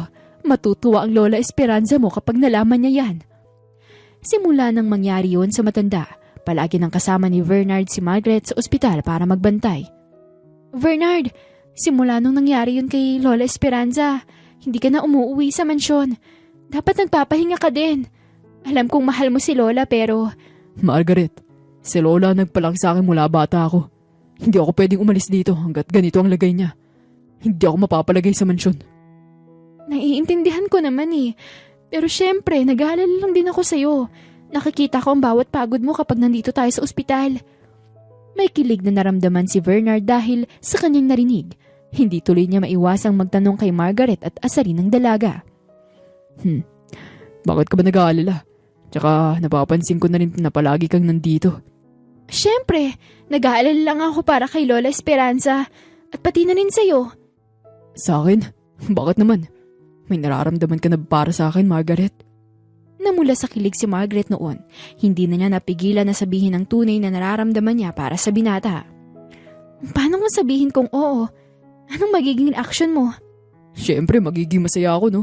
Speaker 1: matutuwa ang Lola Esperanza mo kapag nalaman niya yan. Simula nang mangyari yun sa matanda, palagi nang kasama ni Bernard si Margaret sa ospital para magbantay. Bernard, simula nung nangyari yun kay Lola Esperanza, hindi ka na umuwi sa mansyon. Dapat nagpapahinga ka din. Alam kong mahal mo si Lola pero...
Speaker 2: Margaret, si Lola nagpalang sa akin mula bata ako. Hindi ako pwedeng umalis dito hanggat ganito ang lagay niya. Hindi ako mapapalagay sa mansyon.
Speaker 1: Naiintindihan ko naman eh. Pero syempre, nag-aalala lang din ako sa'yo. Nakikita ko ang bawat pagod mo kapag nandito tayo sa ospital. May kilig na naramdaman si Bernard dahil sa kanyang narinig. Hindi tuloy niya maiwasang magtanong kay Margaret at asarin ng dalaga.
Speaker 2: Bakit ka ba nag-aalala? Tsaka napapansin ko na rin na palagi kang nandito.
Speaker 1: Syempre, nag-aalala lang ako para kay Lola Esperanza at pati na rin sa'yo.
Speaker 2: Sa akin? Bakit naman? May nararamdaman ka na para sa akin, Margaret?
Speaker 1: Namula sa kilig si Margaret noon. Hindi na niya napigilan na sabihin ang tunay na nararamdaman niya para sa binata. Paano mo sabihin kung oo? Anong magiging action mo?
Speaker 2: Siyempre, magiging masaya ako, no?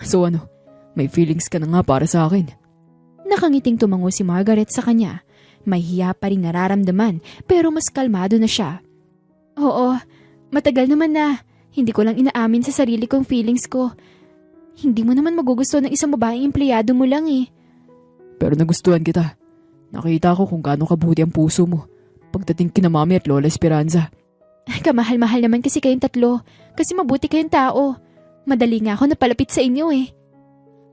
Speaker 2: So ano, may feelings ka na nga para sa akin.
Speaker 1: Nakangiting tumango si Margaret sa kanya. May hiya pa rin nararamdaman pero mas kalmado na siya. Oo, matagal naman na. Hindi ko lang inaamin sa sarili kong feelings ko. Hindi mo naman magugusto ng isang babaeng empleyado mo lang eh.
Speaker 2: Pero nagustuhan kita. Nakita ko kung gaano kabuti ang puso mo. Pagdating kina Mami at Lola Esperanza.
Speaker 1: Kamahal-mahal naman kasi kayong tatlo. Kasi mabuti kayong tao. Madali nga ako napalapit sa inyo eh.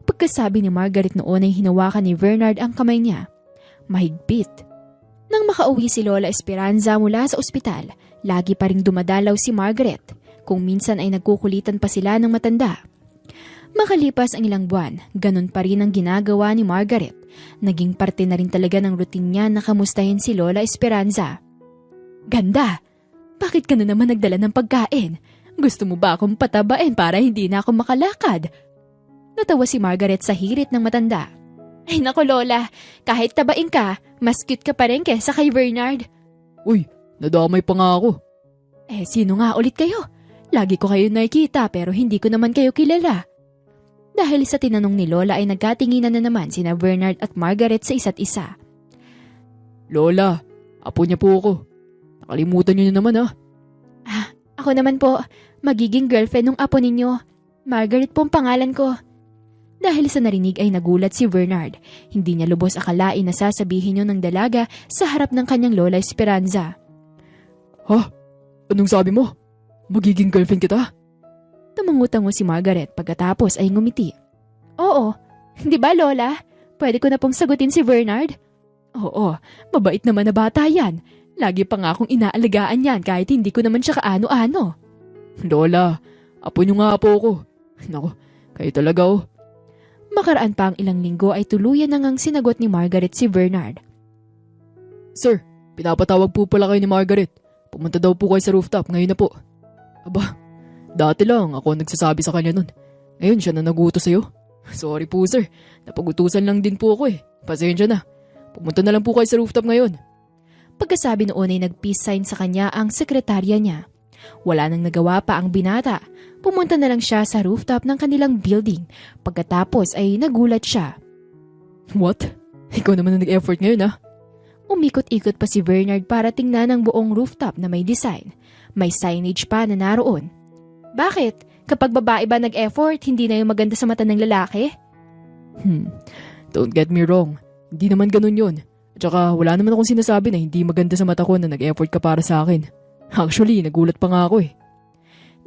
Speaker 1: Pagkasabi ni Margaret noon ay hinawakan ni Bernard ang kamay niya. Mahigpit. Nang makauwi si Lola Esperanza mula sa ospital, lagi pa ring dumadalaw si Margaret. Kung minsan ay nagkukulitan pa sila ng matanda. Makalipas ang ilang buwan, ganun pa rin ang ginagawa ni Margaret. Naging parte na rin talaga ng routine niya na kamustahin si Lola Esperanza. Ganda! Bakit ka na naman nagdala ng pagkain? Gusto mo ba akong patabain para hindi na ako makalakad? Natawa si Margaret sa hirit ng matanda. Ay nako Lola, kahit tabain ka, mas cute ka pa rin kesa kay Bernard.
Speaker 2: Uy, nadamay pa nga ako.
Speaker 1: Eh sino nga ulit kayo? Lagi ko kayo nakikita pero hindi ko naman kayo kilala. Dahil sa tinanong ni Lola ay nagkatinginan na naman sina Bernard at Margaret sa isa't isa.
Speaker 2: Lola, apo niya po ako. Nakalimutan niyo na naman
Speaker 1: Ako naman po, magiging girlfriend ng apo ninyo. Margaret po ang pangalan ko. Dahil sa narinig ay nagulat si Bernard. Hindi niya lubos akalain na sasabihin yun ng dalaga sa harap ng kanyang Lola Esperanza.
Speaker 2: Ha? Anong sabi mo? Magiging girlfriend kita?
Speaker 1: Tumangutango si Margaret pagkatapos ay ngumiti. Oo, di ba Lola? Pwede ko na pong sagutin si Bernard? Oo, mabait naman na bata yan. Lagi pa nga akong inaalagaan yan kahit hindi ko naman siya kaano-ano.
Speaker 2: Lola, apo niyo nga po ako. Naku, kayo talaga
Speaker 1: Makaraan pa ang ilang linggo ay tuluyan na ngang sinagot ni Margaret si Bernard.
Speaker 2: Sir, pinapatawag po pala kayo ni Margaret. Pumunta daw po kayo sa rooftop ngayon na po. Aba, dati lang ako nagsasabi sa kanya nun. Ngayon siya na nagutos sa'yo. Sorry po sir, napagutusan lang din po ako Pasensya na. Pumunta na lang po kayo sa rooftop ngayon.
Speaker 1: Pagkasabi noon ay nag-peace sign sa kanya ang sekretarya niya. Wala nang nagawa pa ang binata. Pumunta na lang siya sa rooftop ng kanilang building. Pagkatapos ay nagulat siya.
Speaker 2: What? Ikaw naman na nag-effort ngayon
Speaker 1: Umikot-ikot pa si Bernard para tingnan ang buong rooftop na may design. May signage pa na naroon. Bakit? Kapag babae ba nag-effort, hindi na yung maganda sa mata ng lalaki?
Speaker 2: Don't get me wrong. Hindi naman ganun yun. At saka wala naman akong sinasabi na hindi maganda sa mata ko na nag-effort ka para sa akin. Actually, nagulat pa nga ako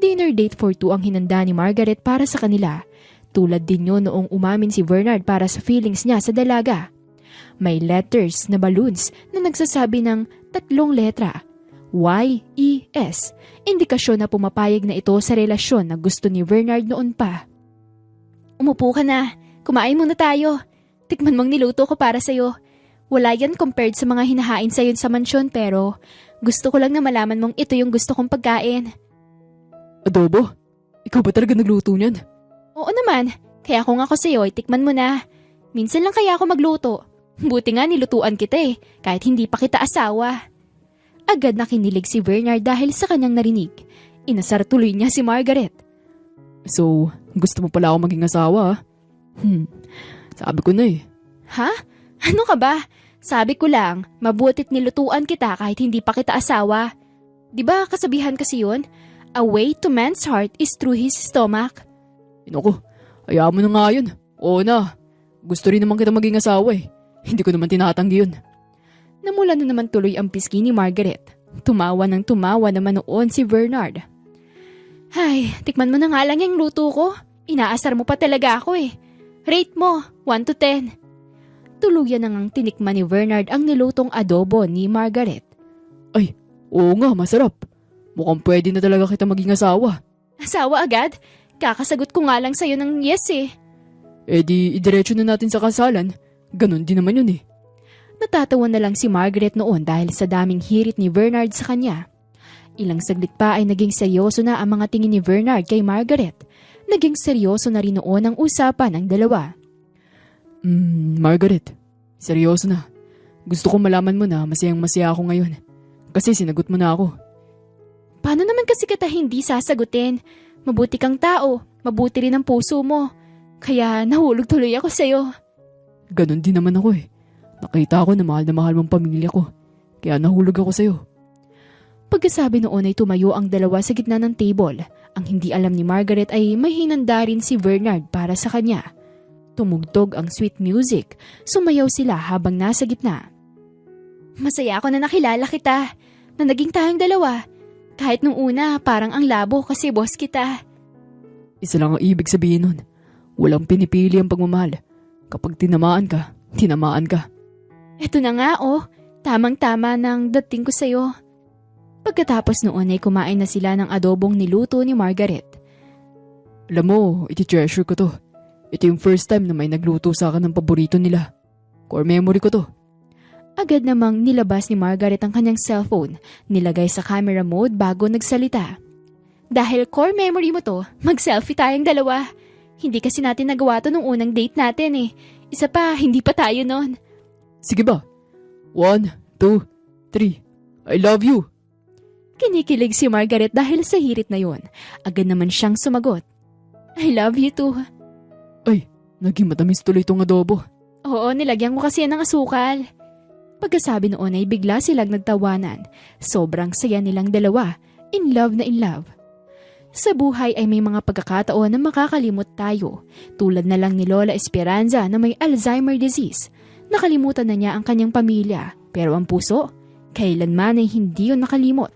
Speaker 1: Dinner date for two ang hinanda ni Margaret para sa kanila. Tulad din yun noong umamin si Bernard para sa feelings niya sa dalaga. May letters na balloons na nagsasabi ng 3 letra. Y-E-S. Indikasyon na pumapayag na ito sa relasyon na gusto ni Bernard noon pa. Umupo ka na. Kumain muna tayo. Tikman mong niluto ko para sa'yo. Wala yan compared sa mga hinahain sa'yo sa mansyon pero gusto ko lang na malaman mong ito yung gusto kong pagkain.
Speaker 2: Adobo? Ikaw ba talaga nagluto niyan?
Speaker 1: Oo naman. Kaya kung ako sa'yo, tikman mo na. Minsan lang kaya ako magluto. Buti nga nilutuan kita kahit hindi pa kita asawa. Agad na kinilig si Bernard dahil sa kanyang narinig. Inasar tuloy niya si Margaret.
Speaker 2: So, gusto mo pala ako maging asawa Sabi ko na
Speaker 1: Ha? Ano ka ba? Sabi ko lang, mabutit nilutuan kita kahit hindi pa kita asawa. Diba kasabihan kasi yun? A way to man's heart is through his stomach.
Speaker 2: Naku, ayaw mo na nga yun. Oo na. Gusto rin naman kita maging asawa Hindi ko naman tinatanggi yun.
Speaker 1: Namula na naman tuloy ang pisngi ni Margaret. Tumawa ng tumawa naman noon si Bernard. Ay, tikman mo na nga lang yung luto ko. Inaasar mo pa talaga ako Rate mo, 1 to 10. Tuluyan na ngang tinikman ni Bernard ang nilutong adobo ni Margaret.
Speaker 2: Ay, oo nga, masarap. Mukhang pwede na talaga kita maging asawa.
Speaker 1: Asawa agad? Kakasagot ko nga lang sa'yo ng yes
Speaker 2: di, idiretso na natin sa kasalan. Ganon din naman yun
Speaker 1: Natatawa na lang si Margaret noon dahil sa daming hirit ni Bernard sa kanya. Ilang saglit pa ay naging seryoso na ang mga tingin ni Bernard kay Margaret. Naging seryoso na rin noon ang usapan ng dalawa.
Speaker 2: Margaret, seryoso na. Gusto ko malaman mo na masayang-masaya ako ngayon. Kasi sinagot mo na ako.
Speaker 1: Paano naman kasi kita hindi sasagutin? Mabuti kang tao, mabuti rin ang puso mo. Kaya nahulog tuloy ako sa'yo.
Speaker 2: Ganon din naman ako Nakita ko na mahal mong pamilya ko. Kaya nahulog ako sa'yo.
Speaker 1: Pagkasabi noon ay tumayo ang dalawa sa gitna ng table. Ang hindi alam ni Margaret ay may hinanda rin si Bernard para sa kanya. Tumugtog ang sweet music. Sumayaw sila habang nasa gitna. Masaya ako na nakilala kita. Na naging tayong dalawa. Kahit nung una parang ang labo kasi boss kita.
Speaker 2: Isa lang ang ibig sabihin nun. Walang pinipili ang pagmamahal. Kapag tinamaan ka, tinamaan ka.
Speaker 1: Eto na nga tamang-tama ng dating ko sa'yo. Pagkatapos noon ay kumain na sila ng adobong niluto ni Margaret.
Speaker 2: Alam mo, iti-treasure ko to. Ito yung first time na may nagluto sa akin ng paborito nila. Core memory ko to.
Speaker 1: Agad namang nilabas ni Margaret ang kanyang cellphone, nilagay sa camera mode bago nagsalita. Dahil core memory mo to, mag-selfie tayong dalawa. Hindi kasi natin nagawa to nung unang date natin eh. Isa pa, hindi pa tayo nun.
Speaker 2: Sige ba? 1, 2, 3. I love you.
Speaker 1: Kinikilig si Margaret dahil sa hirit na yon. Agad naman siyang sumagot. I love you too.
Speaker 2: Ay, naging matamis tuloy itong adobo.
Speaker 1: Oo, nilagyan ko kasi yan ng asukal. Pagkasabi noon ay bigla silang nagtawanan. Sobrang saya nilang dalawa. In love na in love. Sa buhay ay may mga pagkakataon na makakalimot tayo. Tulad na lang ni Lola Esperanza na may Alzheimer disease. Nakalimutan na niya ang kanyang pamilya. Pero ang puso, kailanman ay hindi yun nakalimot.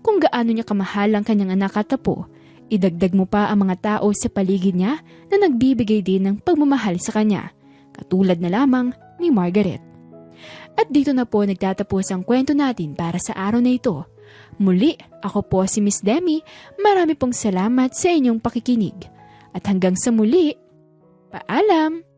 Speaker 1: Kung gaano niya kamahal ang kanyang anak at apo, idagdag mo pa ang mga tao sa paligid niya na nagbibigay din ng pagmamahal sa kanya. Katulad na lamang ni Margaret. At dito na po nagtatapos ang kwento natin para sa araw na ito. Muli, ako po si Miss Demi. Marami pong salamat sa inyong pakikinig. At hanggang sa muli, paalam!